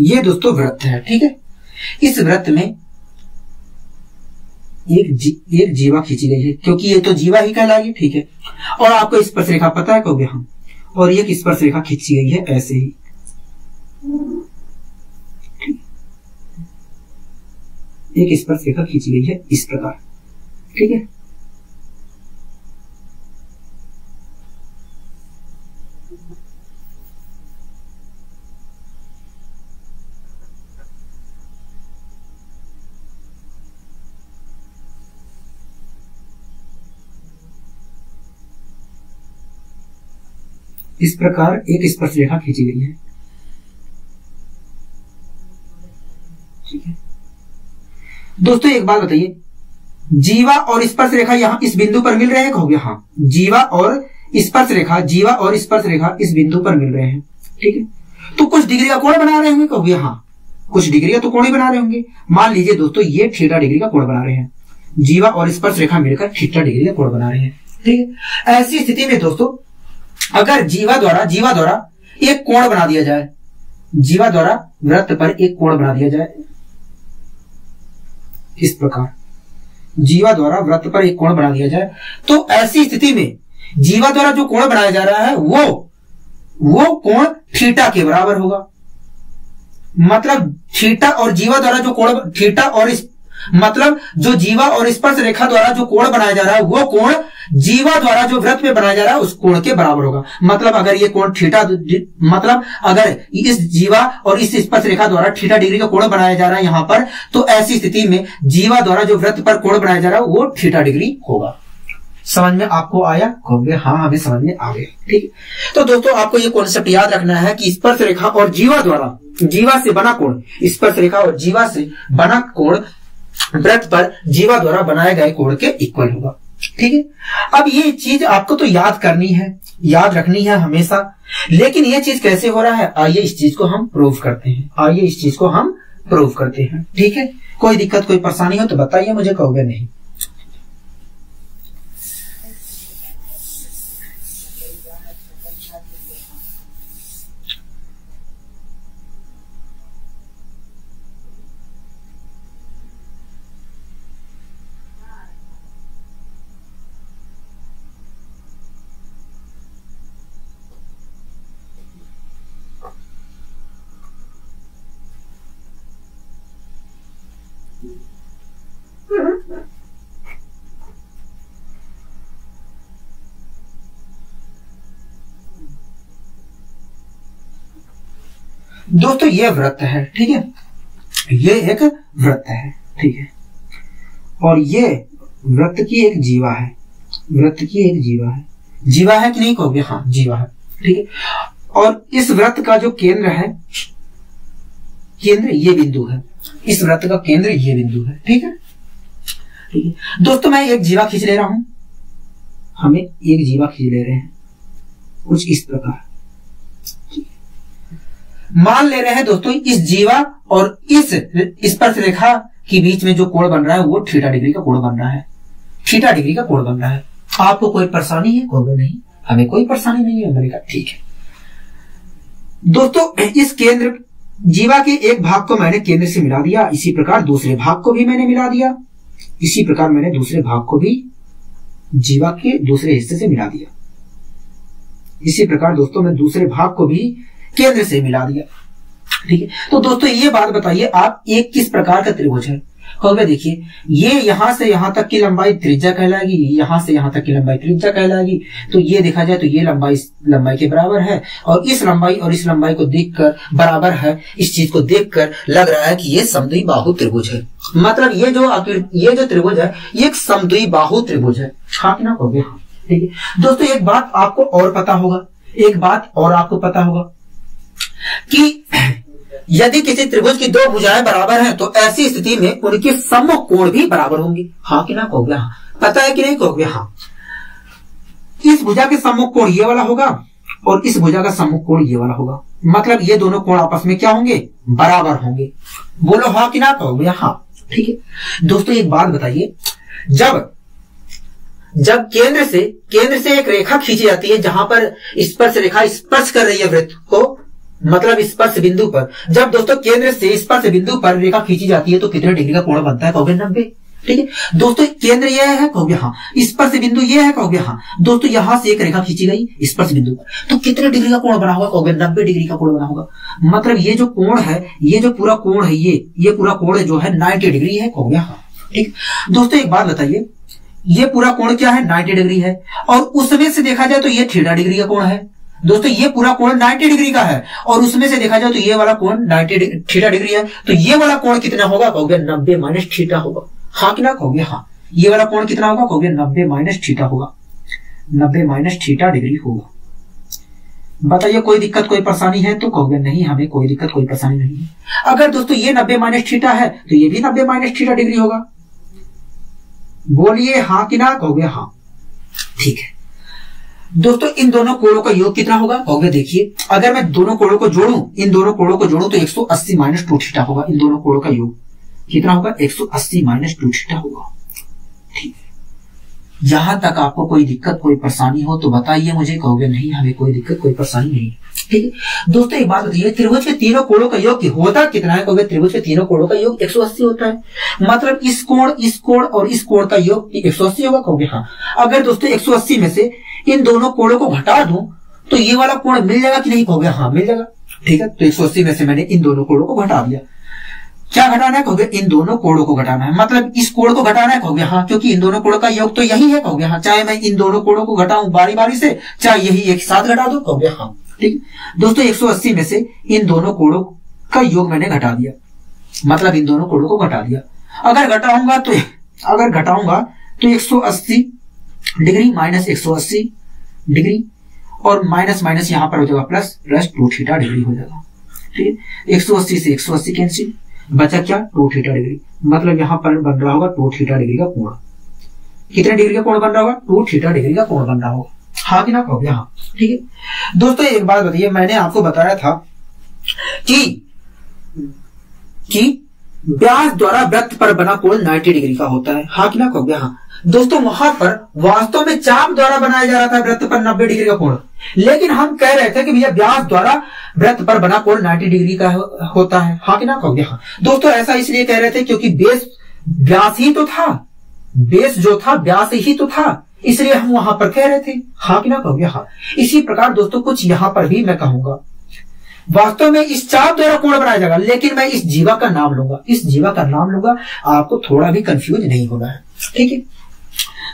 ये दोस्तों वृत्त है। ठीक है। इस वृत्त में एक जीवा खींची गई है, क्योंकि ये तो जीवा ही कहलाएगी। ठीक है। और आपको स्पर्श रेखा पता है? कहोगे हाँ। और एक स्पर्श रेखा खींची गई है ऐसे ही। एक स्पर्श रेखा खींची गई है इस प्रकार। ठीक है। इस प्रकार एक स्पर्श रेखा खींची गई है। ठीक है दोस्तों, एक बात बताइए, जीवा और स्पर्श रेखा यहां इस बिंदु पर मिल रहे हैं? कहोगे हाँ। जीवा और स्पर्श रेखा इस बिंदु पर मिल रहे हैं। ठीक है। तो कुछ डिग्री का कोण बना रहे होंगे? कहोगे हाँ, कुछ डिग्री का तो कोण ही बना रहे होंगे। मान लीजिए दोस्तों ये θ डिग्री का कोण बना रहे हैं, जीवा और स्पर्श रेखा मिलकर θ डिग्री का कोण बना रहे हैं। ठीक है। ऐसी स्थिति में दोस्तों अगर जीवा द्वारा एक कोण बना दिया जाए, जीवा द्वारा वृत्त पर एक कोण बना दिया जाए इस प्रकार, जीवा द्वारा वृत्त पर एक कोण बना दिया जाए, तो ऐसी स्थिति में जीवा द्वारा जो कोण बनाया जा रहा है वो कोण θ के बराबर होगा। मतलब थीटा और जीवा द्वारा जो कोण थीटा और मतलब जो जीवा और स्पर्श रेखा द्वारा जो कोण बनाया जा रहा है वो कोण जीवा द्वारा जो वृत्त में बनाया जा रहा है उस कोण के बराबर होगा। मतलब अगर ये कोण थीटा, मतलब अगर इस जीवा और इस स्पर्श रेखा द्वारा θ डिग्री का कोण बनाया जा रहा है यहां पर, तो ऐसी स्थिति में जीवा द्वारा जो वृत्त पर कोण बनाया जा रहा है वो θ डिग्री होगा। समझ में आपको आया? कहोगे हाँ, हमें समझ में आ गया। ठीक है। तो दोस्तों आपको ये कॉन्सेप्ट याद रखना है कि स्पर्श रेखा और जीवा से बना कोण, स्पर्श रेखा और जीवा से बना कोण वृत्त पर जीवा द्वारा बनाए गए कोण के इक्वल होगा। ठीक है, अब ये चीज आपको तो याद करनी है, याद रखनी है हमेशा, लेकिन ये चीज कैसे हो रहा है, आइए इस चीज को हम प्रूव करते हैं, आइए इस चीज को हम प्रूव करते हैं। ठीक है, कोई दिक्कत कोई परेशानी हो तो बताइए मुझे, कहोगे नहीं। दोस्तों ये वृत्त है, ठीक है, ये एक वृत्त है, ठीक है, और ये वृत्त की एक जीवा है, वृत्त की एक जीवा है, जीवा है कि नहीं कहोगे, हाँ जीवा है, ठीक है। और इस वृत्त का जो केंद्र है, केंद्र ये बिंदु है, इस वृत्त का केंद्र ये बिंदु है, ठीक है, ठीक है। दोस्तों मैं एक जीवा खींच ले रहा हूं, हमें एक जीवा खींच ले रहे हैं कुछ इस प्रकार, मान ले रहे हैं दोस्तों इस जीवा और इस स्पर्श रेखा के बीच में जो कोण बन रहा है वो थीटा डिग्री का कोण बन रहा है, थीटा डिग्री का कोण बन रहा है। आपको कोई परेशानी है, कहोगे नहीं, हमें कोई परेशानी नहीं है। मैंने कहा ठीक है। दोस्तों इस केंद्र जीवा के एक भाग को मैंने केंद्र से मिला दिया, इसी प्रकार दूसरे भाग को भी मैंने मिला दिया, इसी प्रकार मैंने दूसरे भाग को भी जीवा के दूसरे हिस्से से मिला दिया, इसी प्रकार दोस्तों मैं दूसरे भाग को भी केंद्र से मिला दिया, ठीक है। तो दोस्तों ये बात बताइए आप एक किस प्रकार का त्रिभुज है, कहोगे देखिए ये यहां से यहां तक की लंबाई त्रिज्या कहलाएगी, यहां से यहां तक की लंबाई त्रिज्या कहलाएगी, तो ये देखा जाए तो ये लंबाई के बराबर है, और इस लंबाई और इस लंबाई को देखकर बराबर है, इस चीज को देखकर लग रहा है कि ये समद्वि बाहु त्रिभुज है। मतलब ये जो त्रिभुज है ये एक समद्वि बाहु त्रिभुज है, हाँ कि ना कहोगे, हाँ, ठीक है। दोस्तों एक बात आपको और पता होगा, एक बात और आपको पता होगा कि यदि किसी त्रिभुज की दो भुजाएं बराबर हैं तो ऐसी स्थिति में उनके सम्मुख कोण भी बराबर होंगे, हाँ कि ना कहोगे, हाँ, पता है कि नहीं कहोगे, हाँ। इस भुजा के सम्मुख कोण ये वाला होगा और इस भुजा का सम्मुख कोण ये वाला होगा, मतलब ये दोनों कोण आपस में क्या होंगे, बराबर होंगे। बोलो हाँ कि ना कहोगे, हाँ, ठीक है। दोस्तों एक बात बताइए, जब केंद्र से एक रेखा खींची जाती है जहां पर स्पर्श रेखा स्पर्श कर रही है वृत्त को, मतलब स्पर्श बिंदु पर, जब दोस्तों केंद्र से स्पर्श बिंदु पर रेखा खींची जाती है तो कितने डिग्री का कोण बनता है, कहोगे 90, ठीक है। दोस्तों केंद्र यह है, कहोगे हाँ, स्पर्श बिंदु यह है, कहोगे हाँ। दोस्तों यहां से एक रेखा खींची गई स्पर्श बिंदु पर, तो कितने डिग्री का कोण बना होगा, कहोगे 90 डिग्री का कोण बना होगा। मतलब ये जो कोण है, ये जो पूरा कोण है, ये पूरा कोण जो है 90 डिग्री है, कहोगे हाँ, ठीक। दोस्तों एक बात बताइए, ये पूरा कोण क्या है, 90 डिग्री है, और उसमें से देखा जाए तो ये थीटा डिग्री का कोण है। दोस्तों ये पूरा कोण 90 डिग्री का है और उसमें से देखा जाए तो ये वाला कोण 90 थीटा डिग्री है, तो ये वाला कोण कितना होगा, कहोगे 90 माइनस थीटा होगा, हाँ कि ना कहोगे, हाँ। ये वाला कोण कितना होगा, कहोगे 90 माइनस थीटा होगा, 90 माइनस थीटा डिग्री होगा। बताइए कोई दिक्कत कोई परेशानी है, तो कहोगे नहीं, हमें कोई दिक्कत कोई परेशानी नहीं है। अगर दोस्तों ये 90 माइनस थीटा है तो ये भी 90 माइनस थीटा डिग्री होगा। बोलिए हाँ कि ना, कहोगे हाँ, ठीक है। दोस्तों इन दोनों कोणों का योग कितना होगा, कहोगे देखिए अगर मैं दोनों कोणों को जोड़ूं, इन दोनों कोणों को जोड़ूं तो 180 माइनस 2 थीटा होगा। इन दोनों कोणों का योग कितना होगा, 180 माइनस 2 थीटा होगा, ठीक है। यहां तक आपको कोई दिक्कत कोई परेशानी हो तो बताइए मुझे, कहोगे नहीं, हमें कोई दिक्कत कोई परेशानी नहीं है, ठीक है। दोस्तों एक बात बताइए, त्रिभुज के तीनों कोणों का योग होता कितना है, कहोगे त्रिभुज के तीनों कोणों का योग 180 होता है। मतलब इस कोण और इस कोण का योग 180 होगा, कहोगे हाँ। अगर दोस्तों 180 में से इन दोनों कोणों को घटा दूं तो ये वाला कोण मिल जाएगा कि नहीं, कहोगे हाँ मिल जाएगा, ठीक है। तो 180 में से मैंने इन दोनों कोणों को घटा दिया। क्या घटाना है, कहोगे इन दोनों कोणों को घटाना है, मतलब इस कोण को घटाना है, कहोगे हाँ, क्योंकि इन दोनों कोणों का योग तो यही है, कहोगे हाँ। चाहे मैं इन दोनों कोणों को घटाऊं बारी बारी से, चाहे यही एक साथ घटा दूं, कहोगे हाँ, ठीक। दोस्तों 180 में से इन दोनों कोणों का योग मैंने घटा दिया, मतलब इन दोनों कोणों को घटा दिया। अगर घटाऊंगा तो 180 डिग्री माइनस 180 डिग्री और माइनस माइनस यहां पर हो जाएगा प्लस 2 थीटा डिग्री हो जाएगा, ठीक है। 180 से 180 कैंसिल, बचा क्या 2 थीटा डिग्री, मतलब यहां पर बन रहा होगा 2 थीटा डिग्री का कोण, कितने डिग्री का कोण बन रहा होगा, 2 थीटा डिग्री का कोण बन रहा होगा। हाँ कि ना कहोगे, हाँ। ठीक है दोस्तों, एक बात बताइए, मैंने आपको बताया था कि व्यास द्वारा वृत्त पर बना कोण 90 डिग्री का होता है। हाँ कि ना कहोगे, हाँ। दोस्तों वहां पर वास्तव में चाप द्वारा बनाया जा रहा था वृत्त पर 90 डिग्री का कोण, लेकिन हम कह रहे थे कि भैया व्यास द्वारा वृत्त पर बना कोण 90 डिग्री का होता है। हाँ कि ना कहोगे, हाँ। दोस्तों ऐसा इसलिए कह रहे थे क्योंकि बेस व्यास ही तो था, बेस जो था व्यास ही तो था, इसलिए हम वहां पर कह रहे थे। हाँ कि ना कहोगे, हाँ। इसी प्रकार दोस्तों कुछ यहां पर भी मैं कहूंगा, वास्तव में इस चाप द्वारा कोण बनाया जाएगा, लेकिन मैं इस जीवा का नाम लूंगा, इस जीवा का नाम लूंगा, आपको थोड़ा भी कंफ्यूज नहीं होना है। ठीक है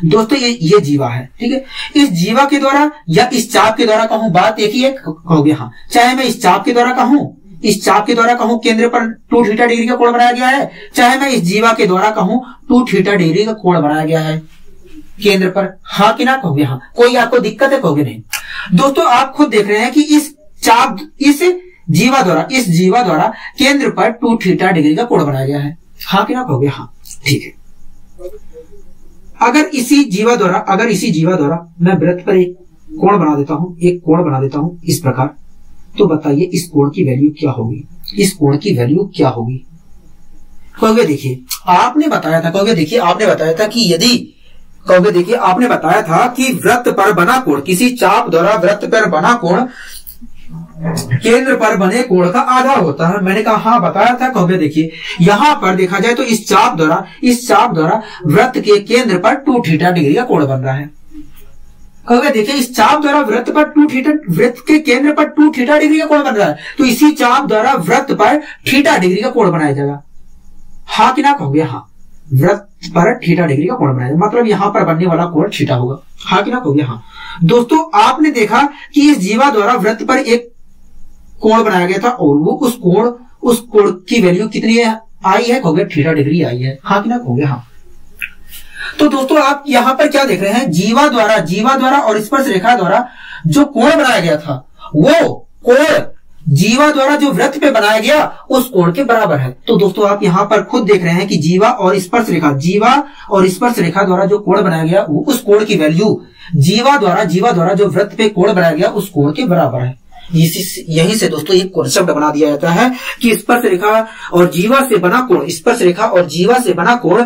दोस्तों, ये जीवा है। ठीक है, इस जीवा के द्वारा या इस चाप के द्वारा कहूं, बात एक ही है, कहोगे हाँ। चाहे मैं इस चाप के द्वारा कहूं, इस चाप के द्वारा कहूं केंद्र पर 2 थीटा डिग्री का कोण बनाया गया है, चाहे मैं इस जीवा के द्वारा कहूं 2 थीटा डिग्री का कोण बनाया गया है केंद्र पर। हाँ कि ना कहोगे, हाँ। कोई आपको दिक्कत है, कहोगे नहीं। दोस्तों आप खुद देख रहे हैं कि इस जीवा द्वारा केंद्र पर 2 थीटा डिग्री का कोण बनाया गया है। हाँ कि ना कहोगे, हाँ। ठीक है, अगर इसी जीवा द्वारा मैं वृत्त पर एक कोण बना देता हूं, इस प्रकार, तो बताइए इस कोण की वैल्यू क्या होगी, इस कोण की वैल्यू क्या होगी। कहोगे देखिए आपने बताया था कि यदि, कहोगे देखिए आपने बताया था कि वृत्त पर बना कोण, किसी चाप द्वारा वृत्त पर बना कोण केंद्र पर बने कोण का आधा होता है। मैंने कहा हाँ बताया था। कहोगे देखिए यहां पर देखा जाए तो इस चाप द्वारा वृत्त के केंद्र पर 2 थीटा डिग्री का कोण बन रहा है। कहोगे देखिए इस चाप द्वारा वृत्त के केंद्र पर 2 थीटा डिग्री का कोण बन रहा है, तो इसी चाप द्वारा वृत्त पर थीटा डिग्री का कोण बनाया जाएगा। हाँ कि ना कहोगे, हाँ। वृत्त पर थीटा डिग्री का कोण बनाया जाएगा, मतलब यहां पर बनने वाला कोण थीटा होगा। हाँ कि ना कहोगे, हाँ। दोस्तों आपने देखा कि इस जीवा द्वारा वृत्त पर एक कोण बनाया गया था और वो उस कोण की वैल्यू कितनी आई है, कहोगे थीटा डिग्री आई है। हाँ कि ना कहोगे, हाँ। तो दोस्तों आप यहां पर क्या देख रहे हैं, जीवा द्वारा और स्पर्श रेखा द्वारा जो कोण बनाया गया था, वो कोण जीवा द्वारा जो वृत्त पे बनाया गया उस कोण के बराबर है। तो दोस्तों आप यहां पर खुद देख रहे हैं कि जीवा और स्पर्श रेखा द्वारा जो कोण बनाया गया वो उस कोण की वैल्यू जीवा द्वारा जो वृत्त पे कोण बनाया गया उस कोण के बराबर है। यहीं से दोस्तों एक कॉन्सेप्ट बना दिया जाता है कि स्पर्श रेखा और जीवा से बना कोण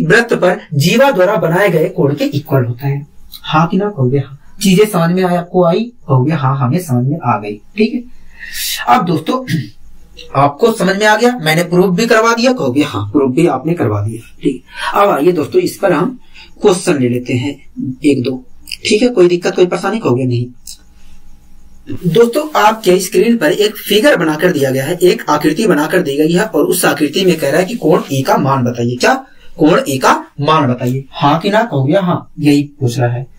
वृत्त पर जीवा द्वारा बनाए गए कोण के इक्वल होता है। हाँ कि ना कहोगे, हाँ। चीजें समझ में आपको आई, कहोगे हाँ हमें समझ में आ गई। ठीक है, अब दोस्तों आपको समझ में आ गया, मैंने प्रूफ भी करवा दिया, कहोगे हाँ प्रूफ भी आपने करवा दिया। ठीक, अब आइए दोस्तों इस पर हम क्वेश्चन ले लेते हैं 1-2। ठीक है, कोई दिक्कत कोई परेशानी, कहोगे नहीं। दोस्तों आपके स्क्रीन पर एक फिगर बनाकर दिया गया है, एक आकृति बनाकर दी गई है और उस आकृति में कह रहा है कि कोण ए का मान बताइए। क्या, कोण ए का मान बताइए। हाँ कि ना कहोगे, हाँ। यही पूछ रहा है।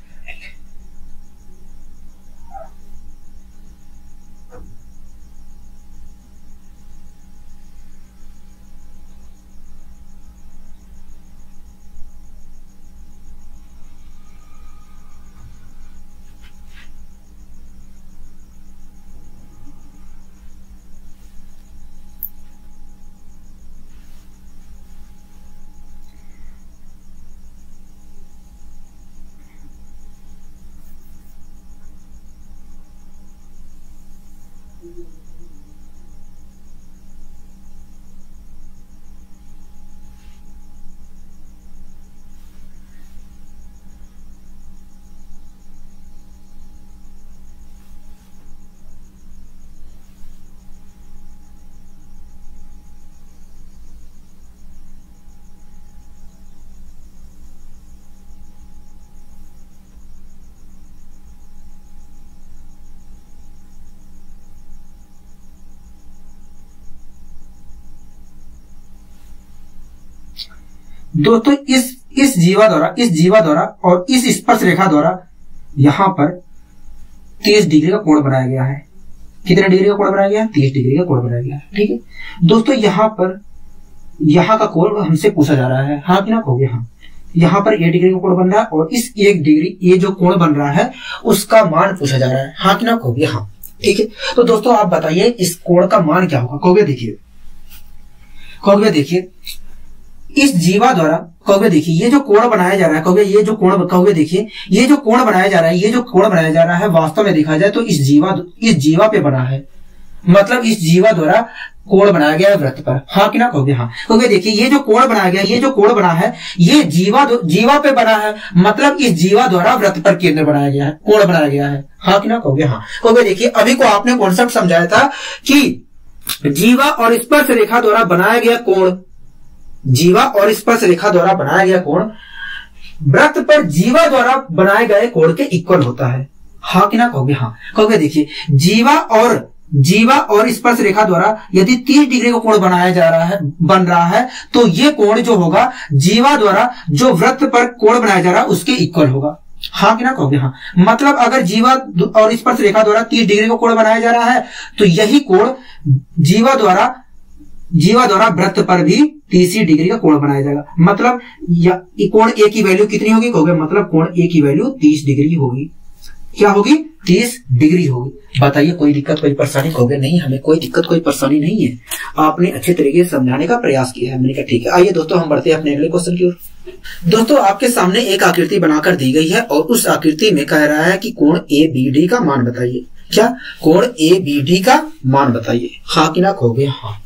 दोस्तों इस जीवा द्वारा और इस स्पर्श रेखा द्वारा यहां पर 30 डिग्री का कोण बनाया गया है। कितने डिग्री का कोण बनाया गया है? 30 डिग्री का कोण बनाया गया है। ठीक है दोस्तों, यहाँ का कोण हमसे पूछा जा रहा है। हाँ कि ना कहोगे, हाँ। यहाँ पर 1 डिग्री का कोण बन रहा है और इस 1 डिग्री ये जो कोण बन रहा है उसका मान पूछा जा रहा है। हाँ कि ना कहोगे, हाँ। ठीक है, तो दोस्तों आप बताइए इस कोण का मान क्या होगा। कहोगे देखिए इस जीवा द्वारा कहोगे देखिए ये जो कोण बनाया जा रहा है, कहोगे ये जो कोण, कहोगे देखिए ये जो कोण बनाया जा रहा है, ये जो कोण बनाया जा रहा है वास्तव में देखा जाए तो इस जीवा पे बना है, मतलब इस जीवा द्वारा कोण बनाया गया है वृत्त पर। हाँ कि ना कहोगे हाँ। कहोगे देखिए ये जो कोण बनाया गया, ये जो कोण बना है ये जीवा पे बना है, मतलब इस जीवा द्वारा वृत्त पर केंद्र बनाया गया है, कोण बनाया गया है। हाँ कि ना कहोगे हाँ। कहोगे देखिए अभी को आपने कॉन्सेप्ट समझाया था कि जीवा और स्पर्श रेखा द्वारा बनाया गया कोण, जीवा और स्पर्श रेखा द्वारा बनाया गया कोण वृत्त पर जीवा द्वारा बनाए गए कोण के इक्वल होता है। हाँ कि ना कहोगे हाँ। कहोगे देखिए जीवा और स्पर्श रेखा द्वारा यदि 30 डिग्री का कोण बन रहा है तो ये कोण जो होगा जीवा द्वारा जो वृत्त पर कोण बनाया जा रहा है उसके इक्वल होगा। हाँ कि ना कहोगे हाँ। मतलब अगर जीवा और स्पर्श रेखा द्वारा 30 डिग्री का कोण बनाया जा रहा है तो यही कोण जीवा द्वारा वृत्त पर भी 30 डिग्री का कोण बनाया जाएगा। मतलब कोण ए की वैल्यू कितनी होगी कहोगे, मतलब कोण ए की वैल्यू 30 डिग्री होगी। क्या होगी? 30 डिग्री होगी। बताइए कोई दिक्कत कोई परेशानी? कहोगे नहीं हमें कोई दिक्कत कोई परेशानी नहीं है, आपने अच्छे तरीके से समझाने का प्रयास किया है। मैंने कहा ठीक है। आइए दोस्तों हम बढ़ते हैं अपने अगले क्वेश्चन की ओर। दोस्तों आपके सामने एक आकृति बनाकर दी गई है और उस आकृति में कह रहा है कि कोण ABD का मान बताइए। क्या? कोण ABD का मान बताइए। हाँ कि ना कहोगे हाँ।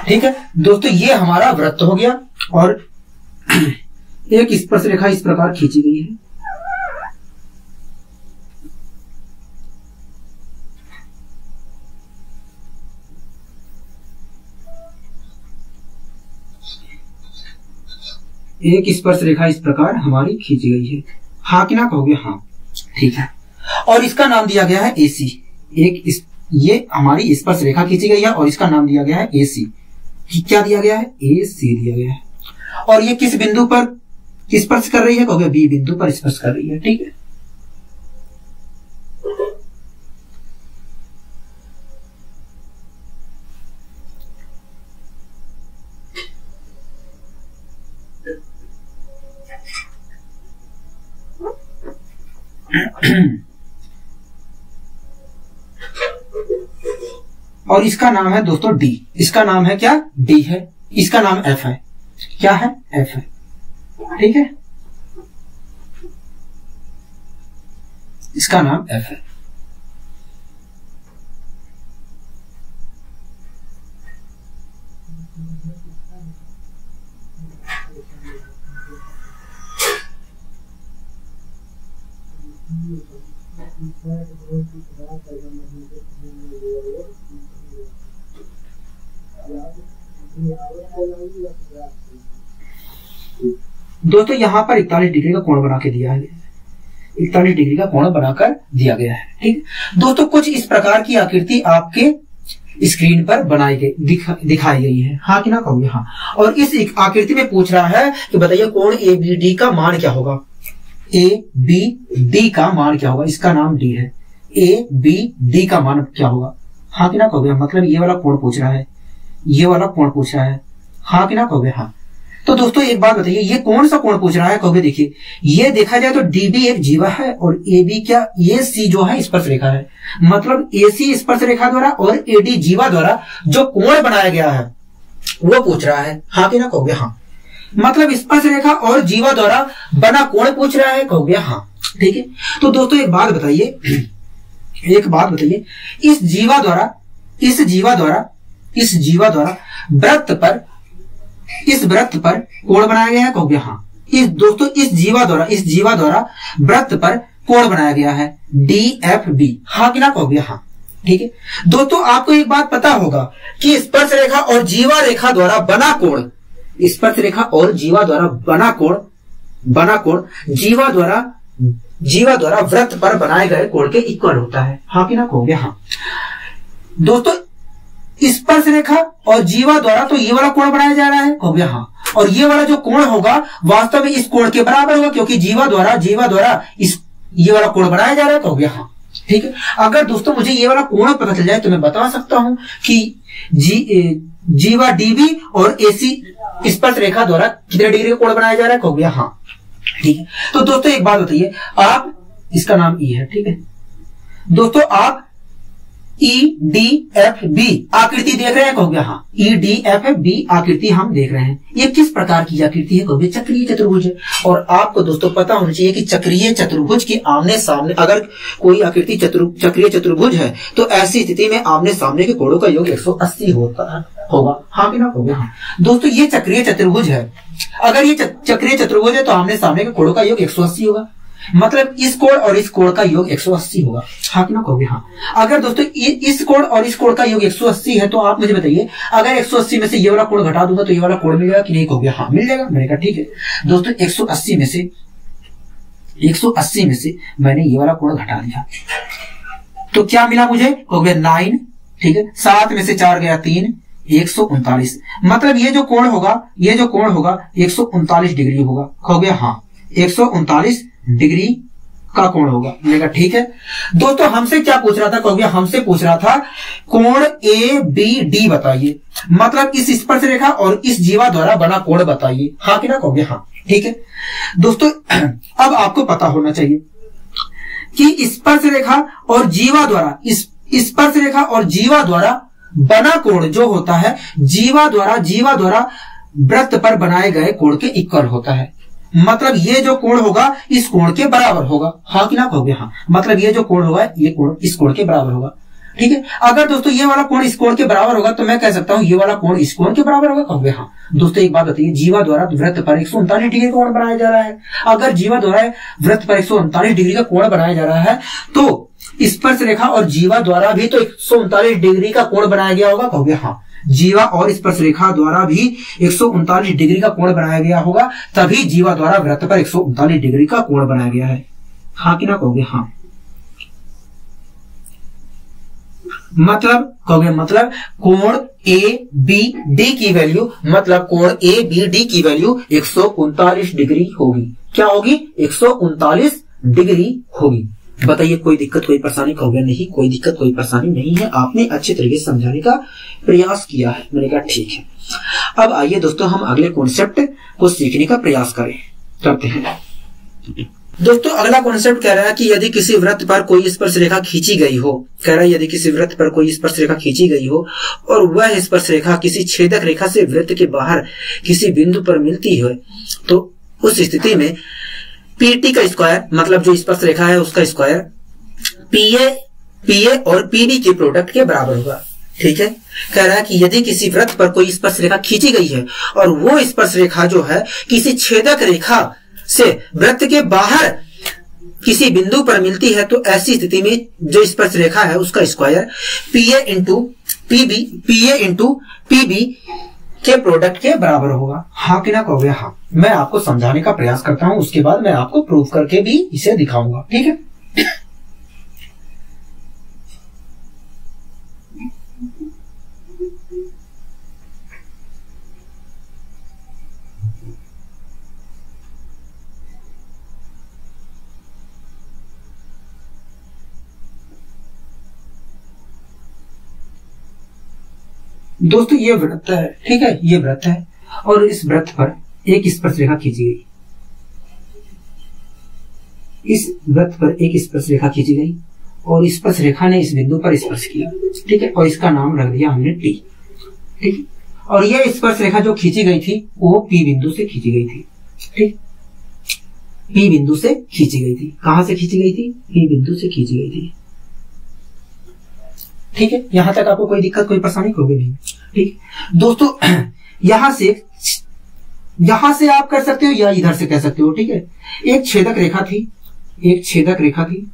ठीक है दोस्तों, ये हमारा वृत्त हो गया और एक स्पर्श रेखा इस प्रकार खींची गई है। एक स्पर्श रेखा इस प्रकार हमारी खींची गई है। हाँ कि ना कहोगे हाँ। ठीक है, और इसका नाम दिया गया है AC। ये हमारी स्पर्श रेखा खींची गई है और इसका नाम दिया गया है AC। क्या दिया गया है? AC दिया गया है। और ये किस बिंदु पर स्पर्श कर रही है कहोगे? B बिंदु पर स्पर्श कर रही है। ठीक है, और इसका नाम है दोस्तों D। इसका नाम है क्या? D है। इसका नाम F है। क्या है? F है। ठीक है, इसका नाम F है। दोस्तों यहाँ पर 41 डिग्री का कोण बना के दिया है, 41 डिग्री का कोण बनाकर दिया गया है। ठीक दोस्तों, कुछ इस प्रकार की आकृति आपके स्क्रीन पर बनाई गई दिखाई गई है। हाँ कि ना कहोगे हाँ। और इस आकृति में पूछ रहा है कि बताइए कोण ABD का मान क्या होगा। ABD का मान क्या होगा? इसका नाम D है। ABD का मान क्या होगा? हाँ कि ना कहोगे? मतलब ये वाला कोण पूछ रहा है, ये वाला कोण पूछ रहा है। हाँ कि ना कहोगे हाँ। तो दोस्तों एक बात बताइए, ये कौन सा कोण पूछ रहा है? कहोगे देखिए ये देखा जाए तो DB एक जीवा है और AB क्या? AC जो है स्पर्श रेखा है। मतलब AC स्पर्श रेखा द्वारा और AD जीवा द्वारा जो कोण बनाया गया है वो पूछ रहा है। हाँ कि ना कहोगे हाँ। मतलब स्पर्श रेखा और जीवा द्वारा बना कोण पूछ रहा है। कहोगे हाँ। ठीक है, तो दोस्तों एक बात बताइए, इस जीवा द्वारा वृत्त पर कोण बनाया गया है। कहोगे हाँ। इस जीवा द्वारा वृत्त पर कोण बनाया गया है DFB। हाँ कि ना कहोगे हाँ। ठीक है दोस्तों, आपको एक बात पता होगा कि स्पर्श रेखा और जीवा रेखा द्वारा बना कोण, स्पर्श रेखा और जीवा द्वारा बना कोण जीवा द्वारा वृत्त पर बनाए गए कोण के इक्वल होता है। हाँ कि ना कहोगे हाँ। दोस्तों स्पर्श रेखा और जीवा द्वारा तो ये वाला कोण बनाया जा रहा है। कहोगे हाँ। और ये वाला जो कोण होगा वास्तव में इस कोण के बराबर होगा, क्योंकि जीवा द्वारा ये वाला कोण बनाया जा रहा है। कहोगे हाँ। ठीक है। अगर दोस्तों मुझे ये वाला कोण पता चल जाए तो मैं बता सकता हूं कि जीवा डीबी और एसी स्पर्श रेखा द्वारा कितने डिग्री का कोण बनाया जा रहा है, कहोगे हाँ, ठीक है। तो दोस्तों एक बात बताइए, आप इसका नाम ई है, ठीक है दोस्तों, आप EDFB आकृति देख रहे हैं, कहोगे हाँ, EDFB आकृति हम देख रहे हैं। ये किस प्रकार की आकृति है, कहोगे चक्रीय चतुर्भुज है। और आपको दोस्तों पता होना चाहिए कि चक्रीय चतुर्भुज के आमने सामने अगर कोई आकृति चक्रीय चतुर्भुज है तो ऐसी स्थिति में आमने सामने के कोणों का योग 180 होगा, हाँ कि ना, कहोगे हाँ। दोस्तों ये चक्रीय चतुर्भुज है, अगर ये चक्रीय चतुर्भुज है तो आमने सामने के कोणों का योग 180 होगा, मतलब इस कोण और इस कोण का योग 180 होगा, हाँ कि ना, कहोगे हाँ। अगर दोस्तों इस कोण और इस कोण का योग 180 है तो आप मुझे बताइए, अगर 180 में से ये वाला कोण घटा दूंगा तो ये वाला कोण मिल जाएगा कि नहीं, कहोगे हाँ मिल जाएगा। मैंने कहा ठीक है दोस्तों, 180 में से मैंने ये वाला कोण घटा दिया तो क्या मिला मुझे, कहोगे 9, ठीक है। 7 में से 4 गया 3, 139, मतलब ये जो कोण होगा 139 डिग्री होगा, कहोगे हाँ 139 डिग्री का कोण होगा। मैंने कहा ठीक है दोस्तों। हमसे क्या पूछ रहा था, कहोगे हमसे पूछ रहा था कोण ABD बताइए, मतलब इस स्पर्श रेखा और इस जीवा द्वारा बना कोण बताइए, हाँ कि ना, कहोगे हाँ, ठीक है दोस्तों। अब आपको पता होना चाहिए कि स्पर्श रेखा और जीवा द्वारा स्पर्श रेखा और जीवा द्वारा बना कोण जो होता है जीवा द्वारा वृत्त पर बनाए गए कोण के इक्वल होता है, मतलब ये जो कोण होगा इस कोण के बराबर होगा, हाँ कि ना, कहोगे हाँ, मतलब ये जो कोण होगा ये कोण इस कोण के बराबर होगा, ठीक है। अगर दोस्तों ये वाला कोण इस कोण के बराबर होगा तो मैं कह सकता हूं ये वाला कोण इस कोण के बराबर होगा, कहोगे हाँ। दोस्तों एक बात बताइए, जीवा द्वारा वृत्त पर 139 डिग्री का कोण बनाया जा रहा है, अगर जीवा द्वारा वृत्त पर 139 डिग्री का कोण बनाया जा रहा है तो स्पर्श रेखा और जीवा द्वारा भी तो 139 डिग्री का कोण बनाया गया होगा, कहोगे हाँ। जीवा और स्पर्श रेखा द्वारा भी 139 डिग्री का कोण बनाया गया होगा, तभी जीवा द्वारा वृत्त पर 139 डिग्री का कोण बनाया गया है, हाँ कि ना, कहोगे हाँ। मतलब कोण ABD की वैल्यू, मतलब कोण ABD की वैल्यू 139 डिग्री होगी, क्या होगी, 139 डिग्री होगी। बताइए कोई दिक्कत कोई परेशानी, कहोगे नहीं कोई दिक्कत कोई परेशानी नहीं है, आपने अच्छे तरीके से समझाने का प्रयास किया है। मैंने कहा ठीक है। अब आइए दोस्तों हम अगले कॉन्सेप्ट को सीखने का प्रयास करते हैं। दोस्तों अगला कॉन्सेप्ट कह रहा है कि यदि किसी वृत्त पर कोई स्पर्श रेखा खींची गई हो, कह रहा है यदि किसी वृत्त पर कोई स्पर्श रेखा खींची गई हो और वह स्पर्श रेखा किसी छेदक रेखा से वृत्त के बाहर किसी बिंदु पर मिलती है तो उस स्थिति में PT का स्क्वायर, मतलब जो स्पर्श रेखा है उसका स्क्वायर PA और PB के प्रोडक्ट के बराबर होगा, ठीक है। कह रहा है कि यदि किसी वृत्त पर कोई स्पर्श रेखा खींची गई है और वो स्पर्श रेखा जो है किसी छेदक रेखा से वृत्त के बाहर किसी बिंदु पर मिलती है तो ऐसी स्थिति में जो स्पर्श रेखा है उसका स्क्वायर PA इंटू PB के प्रोडक्ट के बराबर होगा, हाँ कि ना, कहोगे हाँ। मैं आपको समझाने का प्रयास करता हूं, उसके बाद मैं आपको प्रूव करके भी इसे दिखाऊंगा, ठीक है। दोस्तों ये वृत्त है, ठीक है, ये वृत्त है और इस वृत्त पर एक स्पर्श रेखा खींची गई, इस वृत्त पर एक स्पर्श रेखा खींची गई और स्पर्श रेखा ने इस बिंदु पर स्पर्श किया, ठीक है, और इसका नाम रख दिया हमने T, ठीक। और यह स्पर्श रेखा जो खींची गई थी वो P बिंदु से खींची गई थी, ठीक, P बिंदु से खींची गई थी। कहां से खींची गई थी, P बिंदु से खींची गई थी, ठीक है। यहां तक आपको कोई दिक्कत कोई परेशानी होगी नहीं, ठीक दोस्तों। यहां से आप कर सकते हो या इधर से कह सकते हो, ठीक है। एक छेदक रेखा थी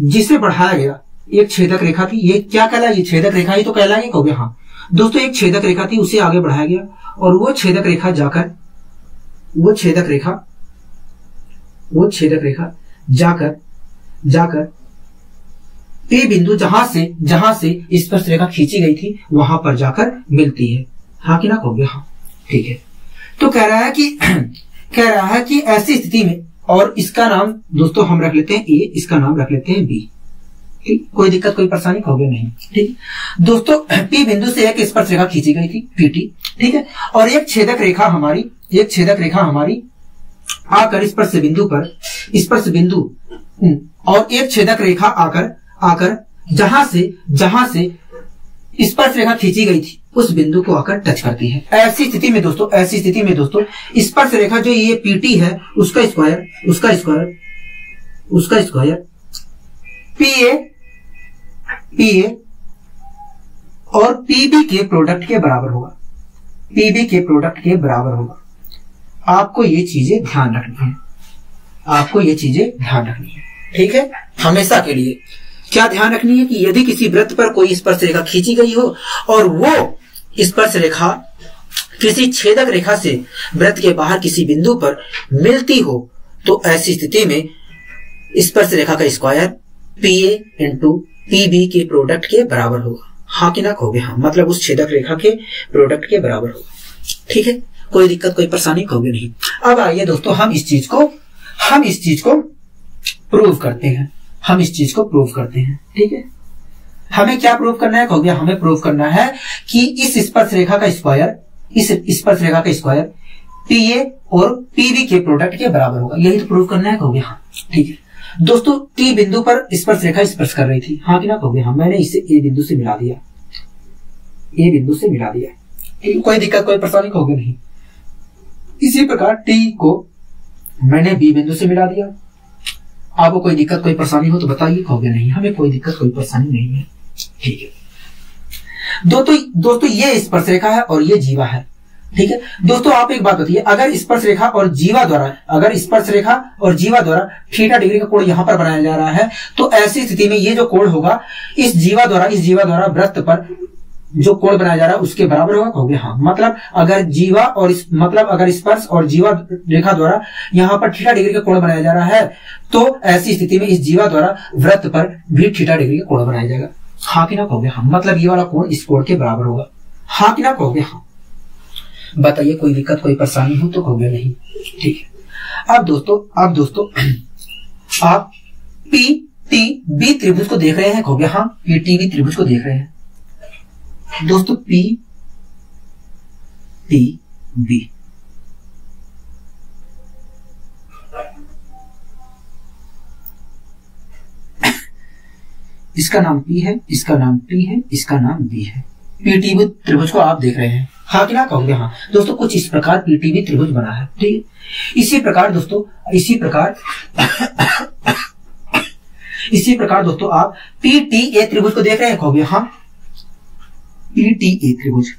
जिसे बढ़ाया गया, एक छेदक रेखा थी, ये क्या कहलाएगी, छेदक रेखा ही तो कहलाएगी, कहोगे हाँ। दोस्तों एक छेदक रेखा थी, उसे आगे बढ़ाया गया और वो छेदक रेखा जाकर P बिंदु जहां से स्पर्श रेखा खींची गई थी वहां पर जाकर मिलती है, हाँ कि ना, कहोगे हाँ, ठीक है। तो कह रहा है कि ऐसी स्थिति में और इसका नाम दोस्तों हम रख लेते हैं ए, इसका नाम रख लेते हैं बी। ठीक, कोई दिक्कत कोई परेशानी होगी नहीं। ठीक दोस्तों, पी बिंदु से एक स्पर्श रेखा खींची गई थी पीटी, ठीक है, और एक छेदक रेखा हमारी आकर स्पर्श बिंदु और एक छेदक रेखा आकर जहां से स्पर्श रेखा खींची गई थी उस बिंदु को आकर टच करती है। ऐसी स्थिति में दोस्तों स्पर्श रेखा जो ये पीटी है उसका स्क्वायर पीए और पीबी के प्रोडक्ट के बराबर होगा। आपको ये चीजें ध्यान रखनी है, ठीक है। हमेशा के लिए क्या ध्यान रखनी है कि यदि किसी वृत्त पर कोई स्पर्श रेखा खींची गई हो और वो स्पर्श रेखा किसी छेदक रेखा से वृत्त के बाहर किसी बिंदु पर मिलती हो तो ऐसी स्थिति में स्पर्श रेखा का स्क्वायर पीए इंटू पीबी के प्रोडक्ट के बराबर होगा। हाँ कि ना कहोगे? हाँ, मतलब उस छेदक रेखा के प्रोडक्ट के बराबर होगा। ठीक है, कोई दिक्कत कोई परेशानी कहोगे नहीं। अब आइए दोस्तों हम इस चीज को प्रूव करते हैं। ठीक है, हमें क्या प्रूव करना है कहोगे? हमें प्रूव करना है कि इस स्पर्श रेखा का स्क्वायर पीए और पीबी के प्रोडक्ट के बराबर होगा। यही तो प्रूव करना है कहोगे? हाँ, ठीक है दोस्तों, टी बिंदु पर स्पर्श रेखा स्पर्श कर रही थी। हाँ कि ना कहोगे? हाँ, मैंने इसे ए बिंदु से मिला दिया। कोई दिक्कत कोई परेशानी कहोगे नहीं। इसी प्रकार टी को मैंने बी बिंदु से मिला दिया। आपको कोई दिक्कत कोई परेशानी हो तो बताइए, कहोगे नहीं हमें कोई दिक्कत कोई परेशानी नहीं है। ठीक है दोस्तों ये स्पर्श रेखा है और ये जीवा है। ठीक है दोस्तों, आप एक बात बताइए, अगर स्पर्श रेखा और जीवा द्वारा थीटा डिग्री का कोण यहां पर बनाया जा रहा है तो ऐसी स्थिति में ये जो कोण होगा इस जीवा द्वारा वृत्त पर जो कोण बनाया जा रहा है उसके बराबर होगा कहोगे? हाँ, मतलब अगर स्पर्श और जीवा रेखा द्वारा यहाँ पर थीटा डिग्री का कोण बनाया जा रहा है तो ऐसी स्थिति में इस जीवा द्वारा वृत्त पर भी थीटा डिग्री का कोण बनाया जाएगा। हाँ कि ना कहोगे? हाँ, मतलब ये वाला कोण इस कोण के बराबर होगा। हाँ कि ना कहोगे? हाँ, बताइए कोई दिक्कत कोई परेशानी हो तो कहोगे नहीं। ठीक है, अब दोस्तों आप पी टी बी त्रिभुज को देख रहे हैं कहोगे? हाँ, पी टी बी त्रिभुज को देख रहे हैं दोस्तों। पी टी बी इसका नाम पी है, इसका नाम टी है, इसका नाम बी है। पीटीबी त्रिभुज को आप देख रहे हैं। हाँ कि ना कहोगे? हाँ दोस्तों, कुछ इस प्रकार पीटीबी त्रिभुज बना है। ठीक है, इसी प्रकार दोस्तों आप पीटीए त्रिभुज को देख रहे हैं कहोगे? हाँ, पीटीए त्रिभुज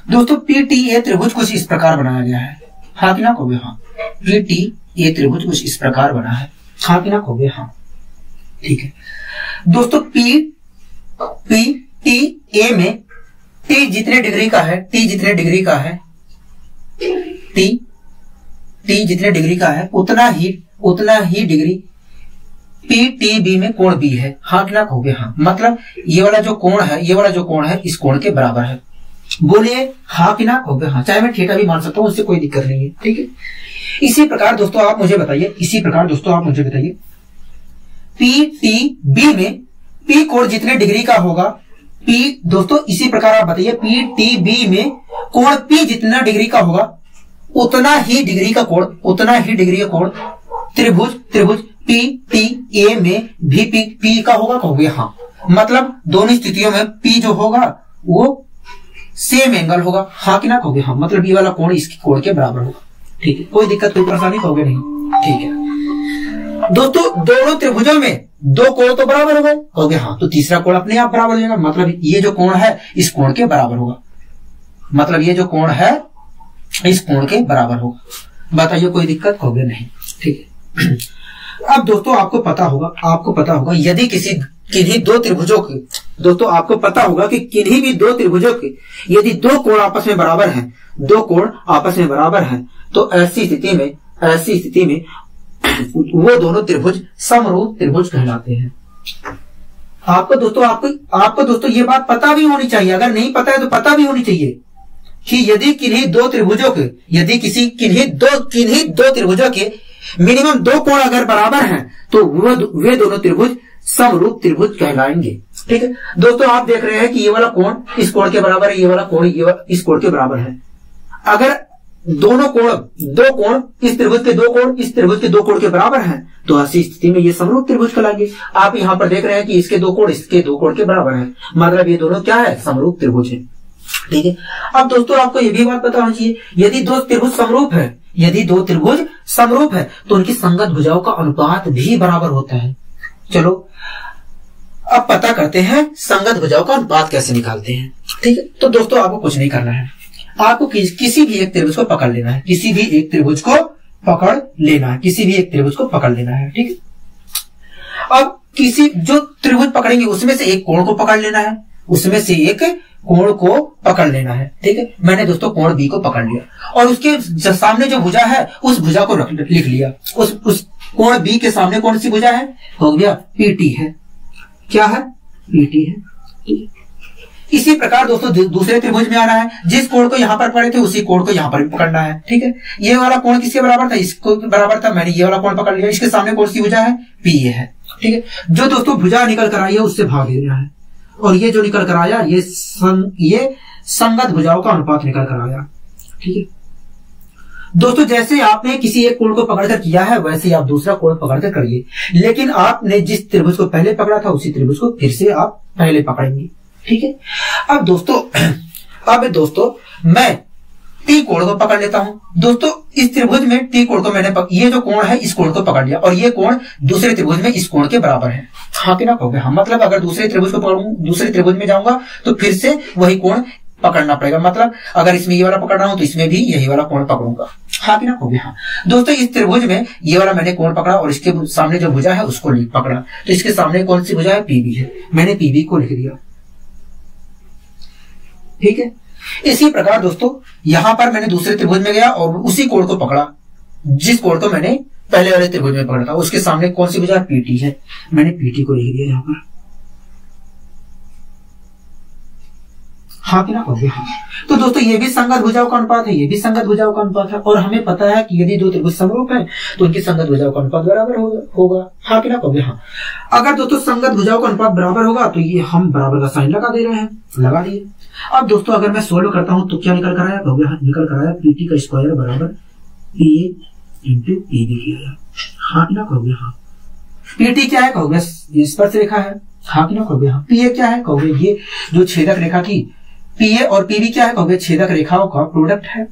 दोस्तों पीटीए त्रिभुज कुछ इस प्रकार बनाया गया है। हाँ कि ना कहोगे? हाँ, पीटीए त्रिभुज कुछ इस प्रकार बना है। हाँ कि ना कहोगे? हाँ, ठीक है दोस्तों, पी टी ए में टी जितने डिग्री का है उतना ही डिग्री पीटीबी में कोण बी है। हाँ कि ना कहोगे? हाँ, मतलब ये वाला जो कोण है इस कोण के बराबर है। बोलिए हाँ कि ना कहोगे? हाँ, चाहे मैं थीटा भी मान सकता हूं, उससे कोई दिक्कत नहीं है। ठीक है, इसी प्रकार दोस्तों आप मुझे बताइए पीटीबी में पी कोण जितने डिग्री का होगा दोस्तों इसी प्रकार आप बताइए पीटीबी में कोण पी जितना डिग्री का होगा उतना ही डिग्री का कोण त्रिभुज पीटीए में भी पी का होगा कहोगे? हाँ, मतलब दोनों स्थितियों में पी जो होगा वो सेम एंगल होगा। हाँ कि ना कहोगे? हाँ, मतलब ये वाला कोण इसके कोण के बराबर होगा। ठीक है, कोई दिक्कत कोई परेशानी कहोगे नहीं, ठीक है। दोस्तों दोनों त्रिभुजों में दो कोण तो बराबर हो गए, कहोगे हाँ, तो तीसरा कोण अपने आप बराबर हो जाएगा, मतलब ये जो कोण है इस कोण के बराबर होगा, मतलब ये जो कोण है इस कोण के बराबर होगा। बताइए कोई दिक्कत, कहोगे नहीं, ठीक है। अब दोस्तों आपको पता होगा यदि किन्हीं दो त्रिभुजों के, दोस्तों आपको पता होगा कि किन्हीं भी दो त्रिभुजों के यदि दो कोण आपस में बराबर हैं, दो कोण आपस में बराबर हैं, तो ऐसी स्थिति में वो दोनों त्रिभुज समरूप त्रिभुज कहलाते हैं। आपको दोस्तों ये बात पता भी होनी चाहिए, अगर नहीं पता है तो पता भी होनी चाहिए कि यदि किन्हीं दो त्रिभुजों के मिनिमम दो कोण अगर बराबर हैं तो वे दोनों त्रिभुज समरूप त्रिभुज कहलाएंगे, ठीक है। दोस्तों आप देख रहे हैं कि ये वाला कोण इस कोण के बराबर है, ये वाला कोण इस कोण के बराबर है। अगर दो कोण इस त्रिभुज के दो कोण इस त्रिभुज के दो कोण के बराबर हैं तो ऐसी स्थिति में ये समरूप त्रिभुज कहलाएंगे। आप यहाँ पर देख रहे हैं कि इसके दो कोण इसके दो कोण के बराबर हैं, मतलब ये दोनों क्या है, समरूप त्रिभुज है, ठीक है। अब दोस्तों आपको ये भी बात पता होनी चाहिए, यदि दो त्रिभुज समरूप है तो उनकी संगत भुजाओं का अनुपात भी बराबर होता है। चलो अब पता करते हैं संगत भुजाओं का अनुपात कैसे निकालते हैं, ठीक है। तो दोस्तों आपको कुछ नहीं करना है, आपको किसी भी एक त्रिभुज को पकड़ लेना है, किसी भी एक त्रिभुज को पकड़ लेना है, ठीक है। अब जो त्रिभुज पकड़ेंगे उसमें से एक कोण को पकड़ लेना है, ठीक है। मैंने दोस्तों कोण बी को पकड़ लिया और उसके सामने जो भुजा है उस भुजा को लिख लिया। उस कोण बी के सामने कौन सी भुजा है, हो गया पीटी है, क्या है, पीटी है। इसी प्रकार दोस्तों दूसरे त्रिभुज में आ रहा है, जिस कोण को यहाँ पर पकड़े थे उसी कोण को यहाँ पर भी पकड़ना है, ठीक है। ये वाला कोण किसके बराबर था, इसको बराबर था, मैंने ये वाला कोण पकड़ लिया, इसके सामने कौन सी भुजा है, पी ए है, ठीक है। जो दोस्तों भुजा निकल कर आई है उससे भाग देना है, और ये जो निकल कर आया ये संगत भुजाओं का अनुपात निकल कर आया, ठीक है। दोस्तों जैसे आपने किसी एक कोण को पकड़कर किया है वैसे ही आप दूसरा कोण पकड़कर करिए, लेकिन आपने जिस त्रिभुज को पहले पकड़ा था उसी त्रिभुज को फिर से आप पहले पकड़ेंगे, ठीक है। अब दोस्तों मैं टी कोण को पकड़ लेता हूं। दोस्तों इस त्रिभुज में टी कोण को ये जो कोण है इस कोण को पकड़ लिया और ये कोण दूसरे त्रिभुज में इस कोण के बराबर है, हाँ कि ना कहोगे हाँ। मतलब अगर दूसरे त्रिभुज को पकड़ूं, दूसरे त्रिभुज में जाऊंगा तो फिर से वही कोण पकड़ना पड़ेगा, मतलब अगर इसमें ये वाला पकड़ रहा हूं तो इसमें भी यही वाला कोण पकड़ूंगा, हाँ कि ना कहोगे हाँ। दोस्तों इस त्रिभुज में ये वाला मैंने कोण पकड़ा और इसके सामने जो भुजा है उसको पकड़ा, तो इसके सामने कौन सी भुजा है, पीबी है, मैंने पीबी को लिख दिया, ठीक है। इसी प्रकार दोस्तों यहां पर मैंने दूसरे त्रिभुज में गया और उसी कोण को पकड़ा जिस कोण को मैंने पहले वाले त्रिभुज में पकड़ा था, उसके सामने कौन सी भुजा, पीटी है, मैंने पीटी को लिख दिया यहां पर, हाँ कि ना कहोगे हाँ। तो दोस्तों ये भी संगत भुजाओं का अनुपात है, ये भी संगत भुजाओं का अनुपात है, और हमें पता है कि यदि दो त्रिभुज समरूप हैं तो उनकी संगत भुजाओं का अनुपात बराबर होगा, हाँ कि ना कहोगे हाँ। अगर दोस्तों संगत भुजाओं का अनुपात बराबर होगा तो ये हम बराबर का साइन लगा दे रहे हैं, लगा दिए। अब दोस्तों अगर मैं सोल्व करता हूं तो क्या निकल कर आया, कहोगे हाँ, निकल कर आया पीटी का स्क्वायर बराबर पी ए इंटू पीबी किया, हाँ कि ना कहोगे हाँ। पीटी क्या है, कहोगे स्पर्श रेखा है, हाँ कि ना कहोगे हाँ। पीए क्या है, कहोगे ये जो छेदक रेखा की, पीए और पीबी क्या है, कहोगे छेदक रेखाओं का प्रोडक्ट है,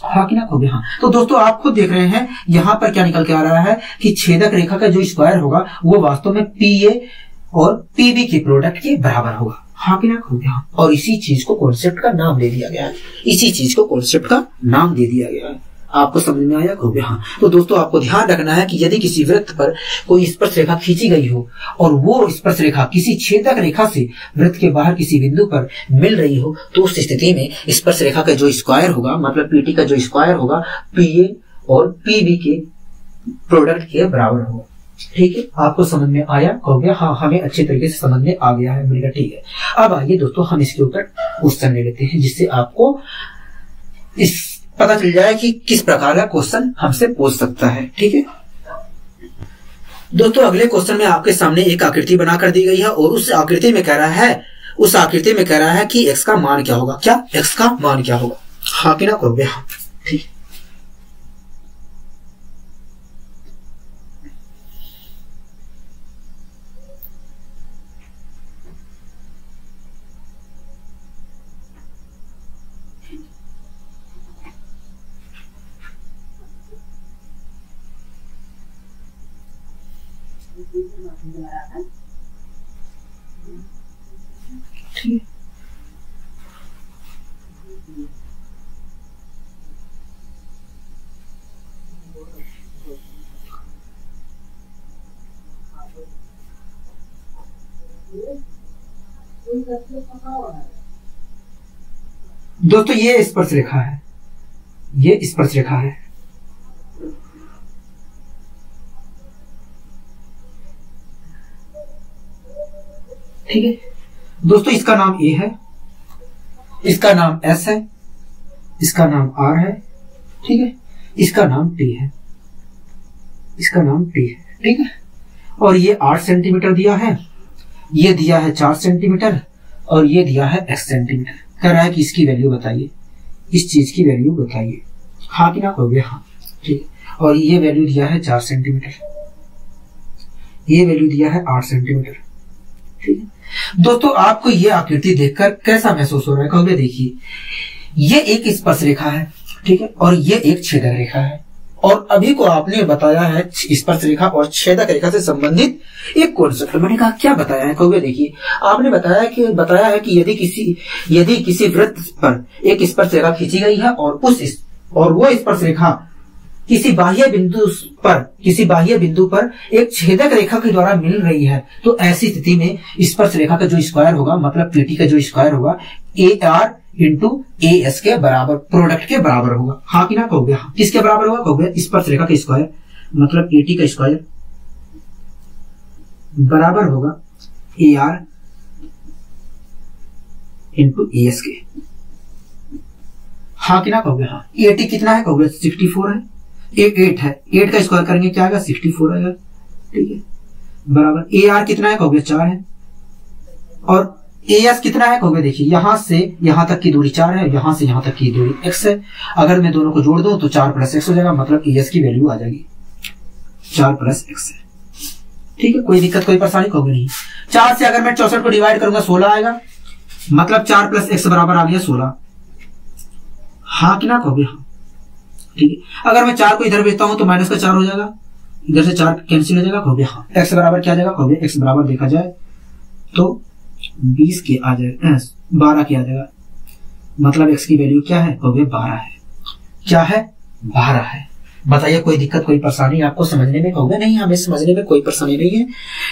हाँ कि ना कहोगे हाँ। तो दोस्तों आप खुद देख रहे हैं यहाँ पर क्या निकल के आ रहा है कि छेदक रेखा का जो स्क्वायर होगा वो वास्तव में पीए और पीबी के प्रोडक्ट के बराबर होगा, हाँ कि ना कहोगे हाँ। और इसी चीज को कॉन्सेप्ट का नाम दे दिया गया है, आपको समझ में आया, कहोगे हाँ। तो दोस्तों आपको ध्यान रखना है कि यदि किसी वृत्त पर कोई स्पर्श रेखा खींची गई हो और वो स्पर्श रेखा किसी छेदक रेखा से वृत्त के बाहर किसी बिंदु पर मिल रही हो तो उस स्थिति में स्पर्श रेखा का जो स्क्वायर होगा, मतलब पीटी का जो स्क्वायर होगा पीए और पीबी के प्रोडक्ट के बराबर होगा, ठीक है। आपको समझ में आया, कहोगे हाँ, हमें अच्छे तरीके से समझ में आ गया है, मैंने कहा ठीक है। अब आइए दोस्तों हम इसके ऊपर क्वेश्चन ले लेते हैं जिससे आपको इस पता चल जाए कि किस प्रकार का क्वेश्चन हमसे पूछ सकता है, ठीक है। दोस्तों अगले क्वेश्चन में आपके सामने एक आकृति बनाकर दी गई है और उस आकृति में कह रहा है कि x का मान क्या होगा, क्या x का मान क्या होगा, हाँ कि ना कहोगे हाँ, ठीक। ठीक है। दोस्तों ये स्पर्श रेखा है, ये स्पर्श रेखा है। ठीक है दोस्तों, इसका नाम ए है, इसका नाम एस है, इसका नाम आर है। ठीक है, इसका नाम टी है, इसका नाम टी है। ठीक है, और ये 8 सेंटीमीटर दिया है, ये दिया है 4 सेंटीमीटर और ये दिया है x सेंटीमीटर। कह रहा है कि इसकी वैल्यू बताइए, इस चीज की वैल्यू बताइए। हाँ कि ना कहोगे? हाँ। ठीक है, और ये वैल्यू दिया है 4 सेंटीमीटर, ये वैल्यू दिया है 8 सेंटीमीटर। ठीक है दोस्तों, आपको ये आकृति देखकर कैसा महसूस हो रहा है? कहोगे देखिए ये एक स्पर्श रेखा है, ठीक है, और ये एक छेदक रेखा है, और अभी को आपने बताया है स्पर्श रेखा और छेदक रेखा से संबंधित एक कॉन्सेप्ट। मैंने कहा क्या बताया है? कहोगे देखिए आपने बताया है कि यदि किसी वृत्त पर एक स्पर्श रेखा खींची गई है और वो स्पर्श रेखा किसी बाह्य बिंदु पर एक छेदक रेखा के द्वारा मिल रही है, तो ऐसी स्थिति में स्पर्श रेखा का जो स्क्वायर होगा, मतलब पीटी का जो स्क्वायर होगा, AR इंटू AS के बराबर, प्रोडक्ट के बराबर होगा। हाँ कि ना कहोगे? हाँ। किसके बराबर होगा? कहोगे स्पर्श रेखा का स्क्वायर, मतलब AT का स्क्वायर बराबर होगा AR इंटू AS के। हाँ कि ना कहोगे? हाँ। AT कितना है? कहोगे 64 है, 8 है, 8 का स्क्वायर करेंगे क्या आएगा? 64 आएगा। ठीक है, बराबर AR कितना है? कहोगे 4 है, और AS कितना है? कहोगे देखिए यहां से यहां तक की दूरी 4 है, यहां से यहां तक की दूरी x है। अगर मैं दोनों को जोड़ दूं तो 4 + x हो जाएगा, मतलब AS की वैल्यू आ जाएगी 4 + x है। ठीक है, कोई दिक्कत कोई परेशानी? कहोगे नहीं। 4 से अगर मैं 64 को डिवाइड करूंगा 16 आएगा, मतलब 4 + x बराबर आ गया 16। हाँ कि ना कहोगे? हाँ। ठीक है, अगर मैं 4 को इधर भेजता हूं तो माइनस का 4 हो जाएगा, इधर से 4 कैंसिल हो जाएगा। कहोगे हाँ। x बराबर क्या आ जाएगा? कहोगे x बराबर देखा जाए तो 20 के आ जाएगा, 12 के आ जाएगा, मतलब x की वैल्यू क्या है? कहोगे 12 है। क्या है? 12 है। बताइए कोई दिक्कत कोई परेशानी आपको समझने में? कहोगे नहीं, हमें समझने में कोई परेशानी नहीं है,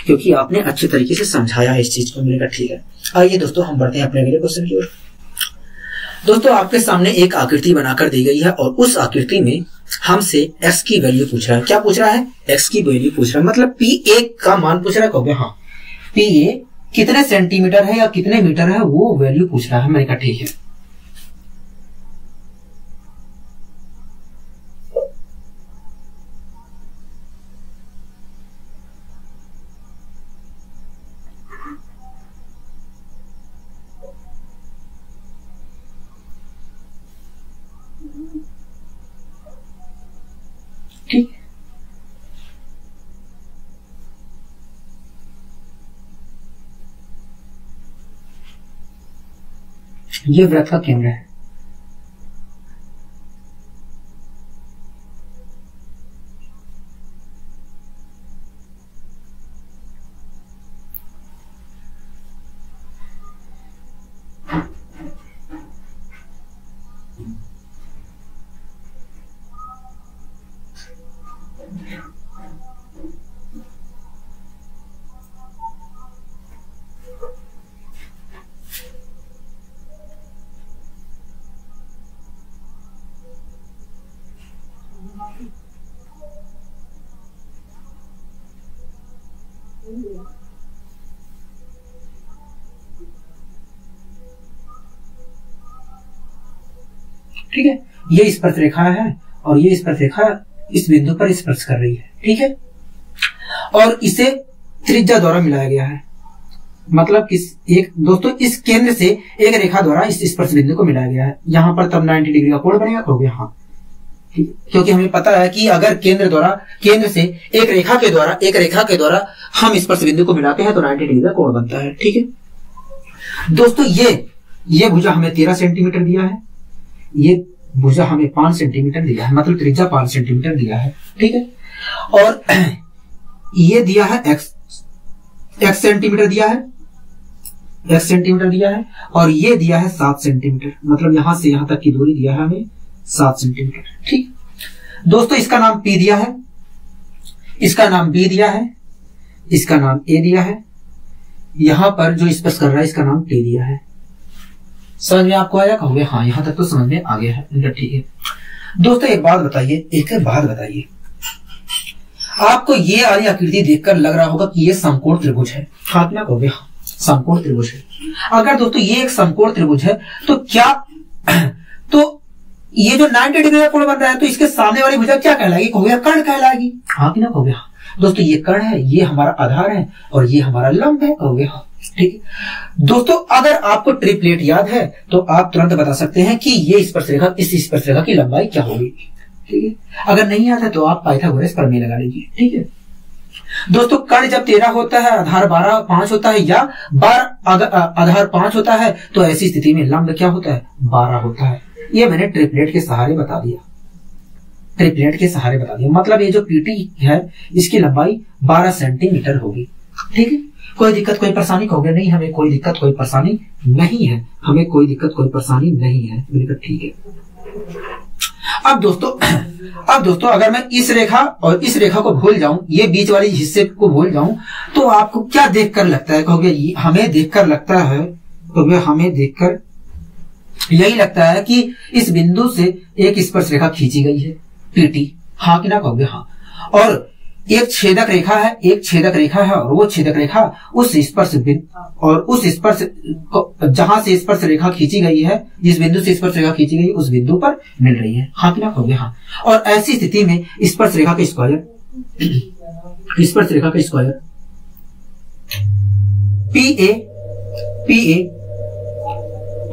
क्योंकि आपने अच्छे तरीके से समझाया है इस चीज को। मैंने कहा ठीक है। आइए दोस्तों हम बढ़ते हैं अपने अगले क्वेश्चन की ओर। दोस्तों आपके सामने एक आकृति बनाकर दी गई है और उस आकृति में हमसे x की वैल्यू पूछ रहा है। क्या पूछ रहा है? x की वैल्यू पूछ रहा है, मतलब PA का मान पूछ रहा है। कहोगे हाँ। PA कितने सेंटीमीटर है या कितने मीटर है वो वैल्यू पूछ रहा है। मैंने कहा ठीक है। ठीक, ये वृत्त का केंद्र है। ठीक है, ये स्पर्श रेखा है और ये स्पर्श रेखा इस बिंदु पर स्पर्श कर रही है। ठीक है, और इसे त्रिज्या द्वारा मिलाया गया है, मतलब दोस्तों इस केंद्र से एक रेखा द्वारा इस स्पर्श बिंदु को मिलाया गया है। यहां पर तब 90 डिग्री का कोण बनेगा। कहोगे हाँ। ठीक, क्योंकि हमें पता है कि अगर केंद्र से एक रेखा के द्वारा हम स्पर्श बिंदु को मिलाते हैं तो 90 डिग्री का कोण बनता है। ठीक है दोस्तों, ये भुजा हमें 13 सेंटीमीटर दिया है, ये भुजा हमें 5 सेंटीमीटर दिया है, मतलब त्रिज्या 5 सेंटीमीटर दिया है। ठीक है, और ये दिया है x सेंटीमीटर दिया है, x सेंटीमीटर दिया है, और ये दिया है 7 सेंटीमीटर, मतलब यहां से यहां तक की दूरी दिया है हमें 7 सेंटीमीटर। ठीक दोस्तों, इसका नाम P दिया है, इसका नाम B दिया है, इसका नाम A दिया है, यहां पर जो स्पर्श कर रहा है इसका नाम T दिया है। समझ में आपको आया? कहोगे हाँ, यहां तक तो समझ में आ गया है। ठीक है दोस्तों, एक बात बताइए, आपको ये वाली आकृति देखकर लग रहा होगा कि ये समकोण त्रिभुज है। हाँ ना कहोगे? हाँ, समकोण त्रिभुज है। अगर दोस्तों ये एक समकोण त्रिभुज है तो क्या तो ये जो 90 डिग्री का कोण बन रहा है तो इसके सामने वाली भुजा क्या कहलाएगी? कहोगे कर्ण कहलाएगी। हाँ कि ना कहोगे? हाँ दोस्तों, ये कर्ण है, ये हमारा आधार है और ये हमारा लंब है। कहोगे हाँ। ठीक है दोस्तों, अगर आपको ट्रिपलेट याद है तो आप तुरंत बता सकते हैं कि ये स्पर्शरेखा, इस स्पर्शरेखा की लंबाई क्या होगी। ठीक है, अगर नहीं याद है तो आप पाइथागोरस प्रमेय लगा लीजिए। ठीक है दोस्तों, कर्ण जब 13 होता है, आधार 12 5 होता है, या 12 आधार 5 होता है, तो ऐसी स्थिति में लंब क्या होता है? 12 होता है। ये मैंने ट्रिपलेट के सहारे बता दिया, मतलब ये जो पीटी है इसकी लंबाई 12 सेंटीमीटर होगी। ठीक है, कोई दिक्कत कोई परेशानी? कहोगे नहीं, हमें कोई दिक्कत कोई परेशानी नहीं है, बिल्कुल ठीक है। अब दोस्तों अगर मैं इस रेखा और इस रेखा को भूल जाऊं, ये बीच वाली हिस्से को भूल जाऊं, तो आपको क्या देखकर लगता है? कहोगे हमें देखकर यही लगता है कि इस बिंदु से एक स्पर्श रेखा खींची गई है, पीटी। हाँ कि ना कहोगे? हाँ। और एक छेदक रेखा है और वो छेदक रेखा उस स्पर्श जहां से स्पर्श रेखा खींची गई है, जिस बिंदु से स्पर्श रेखा खींची गई उस बिंदु पर मिल रही है। हाँ कि ना कहोगे? हाँ। और ऐसी स्थिति में स्पर्श रेखा का स्क्वायर PA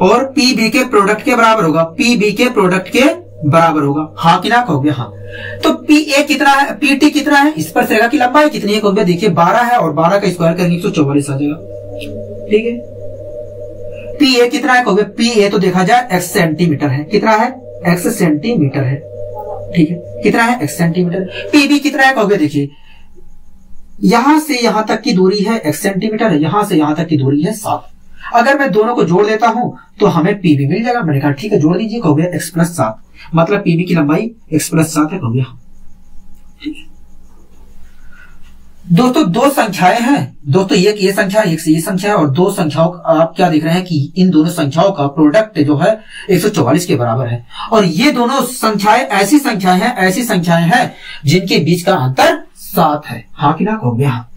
और PB के प्रोडक्ट के बराबर होगा। हाँ कि ना कहोगे? हाँ। तो PA कितना है, PT कितना है, स्पर्श रेखा की लंबाई कितनी है? कहोगे देखिए 12 है और 12 का स्क्वायर करेंगे 144 आ जाएगा। ठीक है, PA कितना है? कहोगे PA तो देखा जाए x सेंटीमीटर है। कितना है? x सेंटीमीटर है। ठीक है, कितना है? x centimetre. PB कितना है? कहोगे देखिए यहां से यहां तक की दूरी है x सेंटीमीटर है, यहां से यहां तक की दूरी है 7। अगर मैं दोनों को जोड़ देता हूं तो हमें PB मिल जाएगा। मैंने कहा ठीक है, जोड़ दीजिए। कहोगे x + 7, मतलब PB की लंबाई x + 7 है। कहोगे हाँ। दोस्तों दो संख्याएं हैं दोस्तों, एक ये संख्या, एक ये संख्या है, और दो संख्याओं आप क्या देख रहे हैं कि इन दोनों संख्याओं का प्रोडक्ट जो है 144 के बराबर है। और ये दोनों संख्याएं ऐसी संख्याएं हैं जिनके बीच का अंतर 7 है। हाँ कि ना कहोगे? हाँ।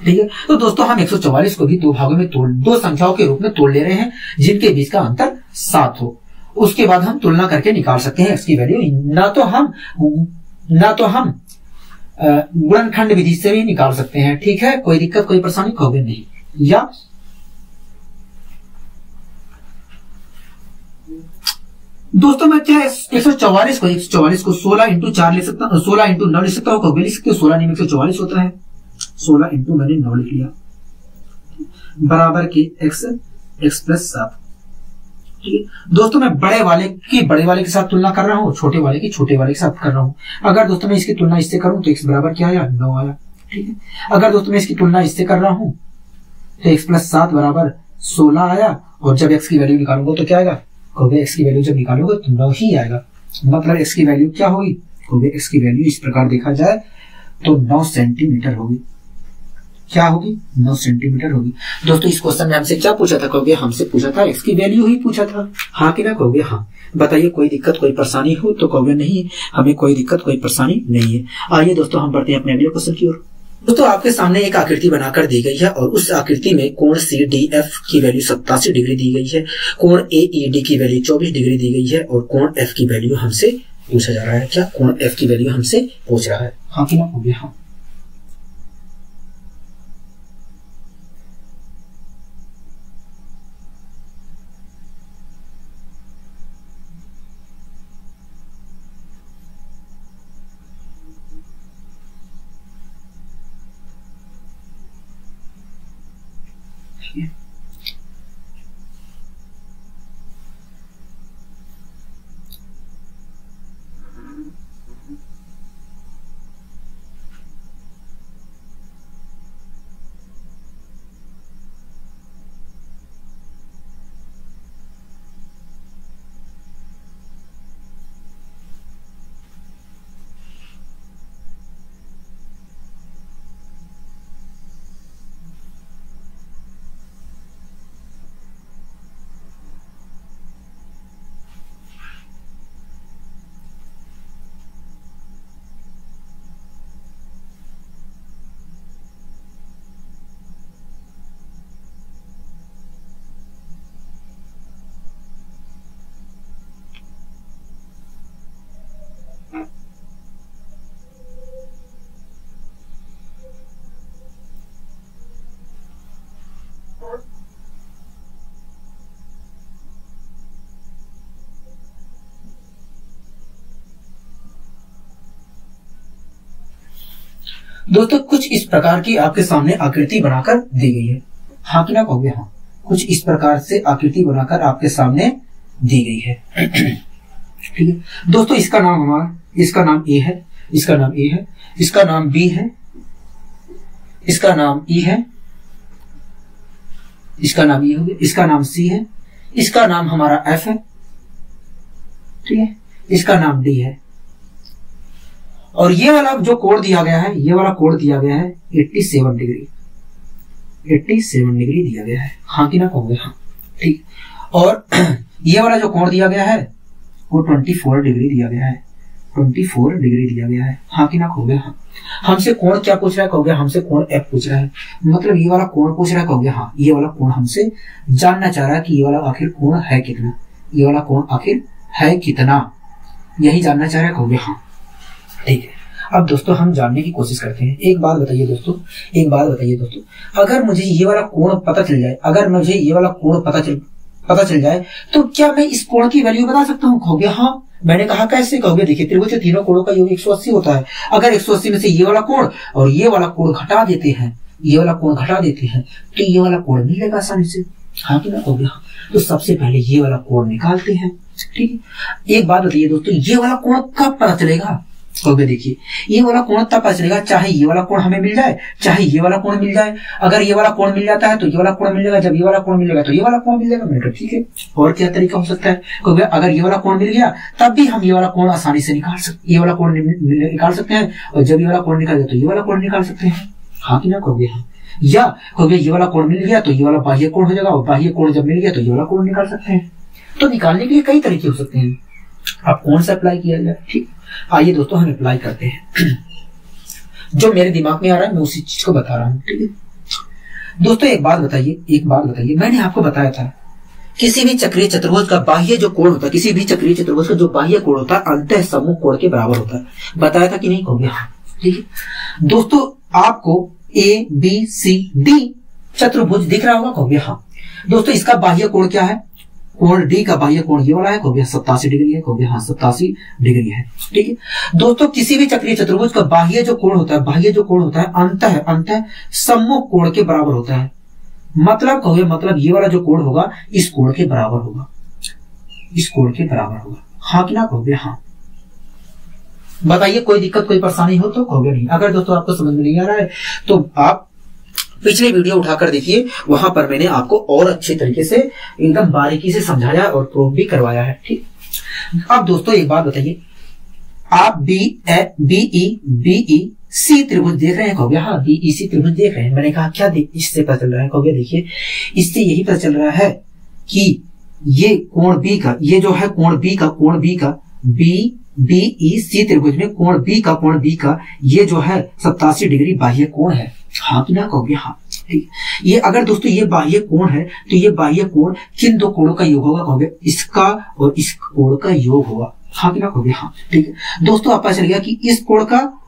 ठीक है, तो दोस्तों हम 144 को भी दो भागों में दो संख्याओं के रूप में तोड़ ले रहे हैं जिनके बीच का अंतर 7 हो। उसके बाद हम तुलना करके निकाल सकते हैं x की वैल्यू। ना तो हम गुणनखंड विधि से भी निकाल सकते हैं। ठीक है, कोई दिक्कत कोई परेशानी? कहोगे नहीं। या दोस्तों मैं क्या 144 को 16 इंटू 4 लिख सकता हूँ, 16 इंटू 9 लिख सकता हूँ। कहोगे लिख सकते हो, 16 नहीं 144 होता है। 16 इंटू मैंने 9 लिख लिया, बराबर के x + 7। ठीक है दोस्तों, मैं बड़े वाले के साथ तुलना कर रहा हूँ, छोटे वाले के साथ कर रहा हूँ। अगर दोस्तों मैं इसकी तुलना इससे करूं तो x बराबर क्या आया? 9 आया। ठीक है, अगर दोस्तों मैं इसकी तुलना इससे कर रहा हूं तो x + 7 बराबर 16 आया। और जब x की वैल्यू निकालूंगा तो क्या आएगा? कहोगे x की वैल्यू जब निकालोगे तो 9 ही आएगा। मतलब x की वैल्यू क्या होगी? कहोगे x की वैल्यू इस प्रकार देखा जाए तो 9 सेंटीमीटर होगी। क्या होगी? 9 सेंटीमीटर होगी। दोस्तों इस क्वेश्चन में हमसे क्या पूछा था? कहोगे हमसे पूछा था x की वैल्यू ही पूछा था। हाँ कि ना कहोगे? हाँ। बताइए कोई दिक्कत कोई परेशानी हो? तो कहोगे नहीं, हमें कोई दिक्कत कोई परेशानी नहीं है। आइए दोस्तों हम बढ़ते हैं अपने अगले क्वेश्चन की ओर। दोस्तों आपके सामने एक आकृति बनाकर दी गई है और उस आकृति में कोण CDF की वैल्यू 87 डिग्री दी गई है, कोण AED की वैल्यू 24 डिग्री दी गई है और कोण F की वैल्यू हमसे पूछा जा रहा है। क्या? कोण F की वैल्यू हमसे पूछ रहा है। हाँ कि ना कहोगे? हाँ। दोस्तों कुछ इस प्रकार की आपके सामने आकृति बनाकर दी गई है, हाँ कि ना कहोगे? हाँ, कुछ इस प्रकार से आकृति बनाकर आपके सामने दी गई है। ठीक है दोस्तों, इसका नाम ए है, इसका नाम ए है, इसका नाम बी है, इसका नाम ई है, इसका नाम ई हो गया, इसका नाम सी है, इसका नाम हमारा एफ है, ठीक है, इसका नाम डी है। और ये वाला जो कोण दिया गया है, ये वाला कोण दिया गया है 87 डिग्री, 87 डिग्री दिया गया है, हाँ कि ना कहोगे? हाँ, ठीक। और ये वाला जो कोण दिया गया है वो 24 डिग्री दिया गया है, 24 डिग्री दिया गया है, हाँ कि ना कहोगे? हाँ। हमसे कोण क्या पूछ रहा है कहोगे? हमसे कोण एफ पूछ रहा है, मतलब ये वाला कोण पूछ रहा है कहोगे? हाँ, ये वाला कोण हमसे जानना चाह रहा है कि ये वाला आखिर कोण है कितना, ये वाला कोण आखिर है कितना, यही जानना चाह रहा है कहोगे? हाँ, ठीक है। अब दोस्तों हम जानने की कोशिश करते हैं। एक बात बताइए दोस्तों, अगर मुझे ये वाला कोण पता चल जाए, अगर मुझे ये वाला कोण पता चल जाए तो क्या मैं इस कोण की वैल्यू बता सकता हूँ कहोगे? हाँ। मैंने कहा कैसे कहोगे? देखिए, त्रिभुज के तीनों कोणों का योग 180 होता है। अगर 180 में से ये वाला कोण और ये वाला कोण घटा देते हैं, ये वाला कोण घटा देते हैं तो ये वाला कोण मिल जाएगा आसानी से, हाँ कि ना कहोगे? हाँ। तो सबसे पहले ये वाला कोण निकालते हैं, ठीक है। एक बात बताइए दोस्तों, ये वाला कोण कब पता चलेगा कहोगे? देखिए, ये वाला कोण तब पता चलेगा चाहे ये वाला कोण हमें मिल जाए, चाहे ये वाला कोण मिल जाए। अगर ये वाला कोण मिल जाता है तो ये वाला कोण मिल जाएगा, जब ये वाला कोण मिलेगा तो ये वाला कोण मिल जाएगा। मैंने कहा ठीक है, और क्या तरीका हो सकता है कहोगे? अगर ये वाला कोण मिल गया तब भी हम ये वाला कोण आसानी से ये वाला कोण निकाल सकते हैं, और जब ये वाला कोण निकाल गया तो ये वाला कोण निकाल सकते हैं, हाँ कि ना कहोगे? हाँ। या कहोगे ये वाला कोण मिल गया तो ये वाला बाह्य कोण हो जाएगा, और बाह्य कोण जब मिल गया तो ये वाला कोण निकाल सकते हैं। तो निकालने के लिए कई तरीके हो सकते हैं, आप कौन सा अप्लाई किया जाए। ठीक, आइए दोस्तों हम अप्लाई करते हैं। जो मेरे दिमाग में आ रहा है मैं उसी चीज को बता रहा हूं, ठीक है दोस्तों। एक बात बताइए, मैंने आपको बताया था किसी भी चक्रीय चतुर्भुज का बाह्य जो कोण होता है, किसी भी चक्रीय चतुर्भुज का जो बाह्य कोण होता है अंतः सम्मुख कोण के बराबर होता है। बताया था कि नहीं कहोगे? ठीक है दोस्तों, आपको ए बी सी डी चतुर्भुज दिख रहा होगा कहोगे? हाँ दोस्तों, इसका बाह्य कोण क्या है? कोण डी का बाह्य कोण ये वाला है कहोगे? 87 डिग्री है कहोगे? हाँ 87 डिग्री है, ठीक है दोस्तों। किसी भी चक्रीय चतुर्भुज का बाह्य जो कोण होता है अंतः सम्मुख कोण के बराबर होता है। मतलब कहोगे, मतलब ये वाला जो कोण होगा इस कोण के बराबर होगा, इस कोण के बराबर होगा, हाँ कि ना कहोगे? हाँ। बताइए कोई दिक्कत कोई परेशानी हो तो कहोगे नहीं। अगर दोस्तों आपको समझ में नहीं आ रहा है तो आप पिछले वीडियो उठाकर देखिए, वहां पर मैंने आपको और अच्छे तरीके से एकदम बारीकी से समझाया और प्रूफ भी करवाया है, ठीक। अब दोस्तों एक बात बताइए, आप बीई सी त्रिभुज देख रहे हैं कहोगे? हाँ बीईसी त्रिभुज देख रहे हैं। मैंने कहा क्या इससे पता चल रहा है कहोगे? देखिए, इससे यही पता चल रहा है कि ये कोण बी का, ये जो है कोण बी का बीईसी त्रिभुज में कोण बी का ये जो है 87 डिग्री बाह्य कोण है, हाँ कि ना कहोगे? हाँ ठीक। ये अगर दोस्तों ये बाह्य कोण है तो ये बाह्य कोण किन दो कोणों का योग होगा कहोगे? इसका और इस कोण का योग होगा, हाँ कि ना कहोगे? हाँ ठीक है दोस्तों, आप पता चल गया कि इस कोण का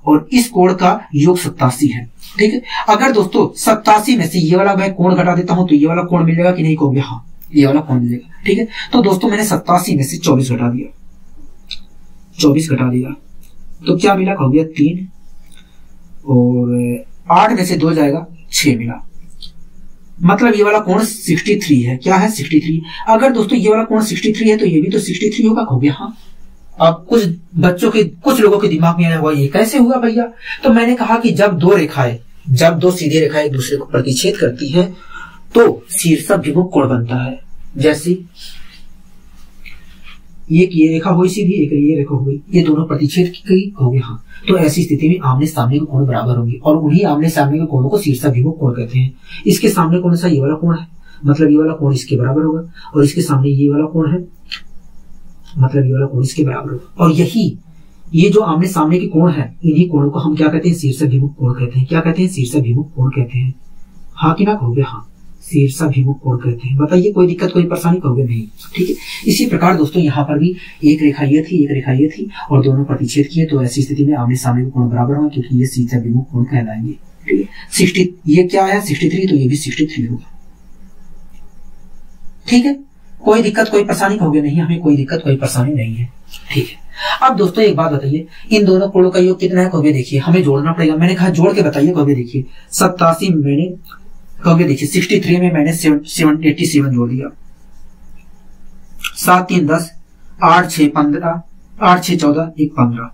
और इस कोण का योग 87 है, ठीक है। अगर दोस्तों 87 में से ये वाला मैं कोण घटा देता हूं तो ये वाला कोण मिल जाएगा कि नहीं कहोगे? हाँ ये वाला कोण मिलेगा, ठीक है। तो दोस्तों मैंने 87 में से 24 घटा दिया तो क्या मिला कहोगे? 3, और 8 में से 2 जाएगा 6 मिला, मतलब ये वाला कोण 63 है। क्या है? 63। अगर दोस्तों ये वाला कोण 63 है तो ये भी तो 63 होगा कहोगे? हाँ। अब कुछ लोगों के दिमाग में आया हुआ ये कैसे हुआ भैया? तो मैंने कहा कि जब दो सीधी रेखाएं एक दूसरे को प्रतिच्छेद करती है तो शीर्षाभिमुख कोण बनता है। जैसे एक ये रेखा हुई सीधी, एक ये रेखा हुई, ये दोनों प्रतिच्छेद की गई कहोगे? हाँ। तो ऐसी स्थिति में आमने सामने के कोण बराबर होंगे और उन्हीं आमने सामने के कोणों को शीर्षाभिमुख कोण कहते हैं। इसके सामने कौन सा? ये वाला कोण है, मतलब ये वाला कोण इसके बराबर होगा, और इसके सामने ये वाला कोण है, मतलब ये वाला कोण इसके बराबर होगा। और ये जो आमने सामने के कोण है, इन्हीं कोणों को हम क्या कहते हैं? शीर्षाभिमुख कोण कहते हैं। क्या कहते हैं? शीर्षाभिमुख कोण कहते हैं, हाँ कि ना कहोगे? हाँ शीर्षाभिमुख कोण कहते हैं। बताइए कोई दिक्कत कोई परेशानी कहोगे? नहीं, ठीक है। इसी प्रकार दोस्तों यहाँ पर भी एक रेखा ये थी और दोनों प्रतिच्छेद किए, तो ऐसी स्थिति में आमने सामने के कोण बराबर होंगे क्योंकि ये शीर्षाभिमुख कोण कहलाएंगे, ठीक है। 60 ये क्या है? 63, तो ये भी 63 होगा, ठीक है। कोई दिक्कत कोई परेशानी कहोगे? नहीं, हमें कोई दिक्कत कोई परेशानी नहीं है, ठीक है। अब दोस्तों एक बात बताइए, इन दोनों कोणों का योग कितना है? कहोगे देखिए हमें जोड़ना पड़ेगा। मैंने कहा जोड़ के बताइए। कहोगे देखिए 87 में मैंने, कहोगे देखिए 63 में मैंने 87 जोड़ दिया। 7 3 10, 8 6 15, 8 6 14, 1 15,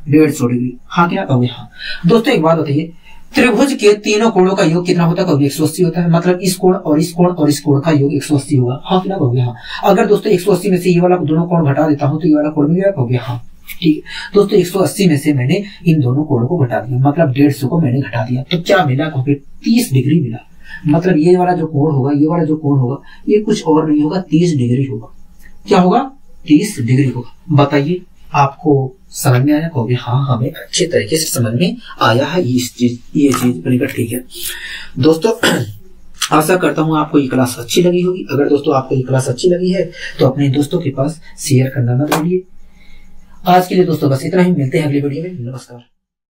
150 डिग्री। हाँ क्या? कहोगे हाँ। दोस्तों एक बात बताइए, त्रिभुज के तीनों कोणों का योग कितना होता है? कहोगे 180 होता है। मतलब इस कोण और इस कोण और इस कोण का योग 180 होगा। हाँ कि ना? कहोगे हाँ। अगर दोस्तों 180 में से ये वाला दोनों कोण घटा देता हूं तो ये वाला कोण मिल जाएगा। कहोगे हाँ। ठीक है दोस्तों, 180 में से मैंने इन दोनों कोणों को घटा दिया, मतलब 150 को मैंने घटा दिया, तो क्या मिला? कहोगे 30 डिग्री मिला। मतलब ये वाला जो कोण होगा, ये वाला जो कोण होगा, ये कुछ और नहीं होगा, 30 डिग्री होगा। क्या होगा? 30 डिग्री होगा। बताइए आपको समझ में आया? कहोगे हाँ, हमें अच्छे तरीके से समझ में आया है ये चीज बनेगा। ठीक है दोस्तों, आशा करता हूँ आपको ये क्लास अच्छी लगी होगी। अगर दोस्तों आपको ये क्लास अच्छी लगी है तो अपने दोस्तों के पास शेयर करना ना भूलिए। आज के लिए दोस्तों बस इतना ही, मिलते हैं अगली वीडियो में। नमस्कार।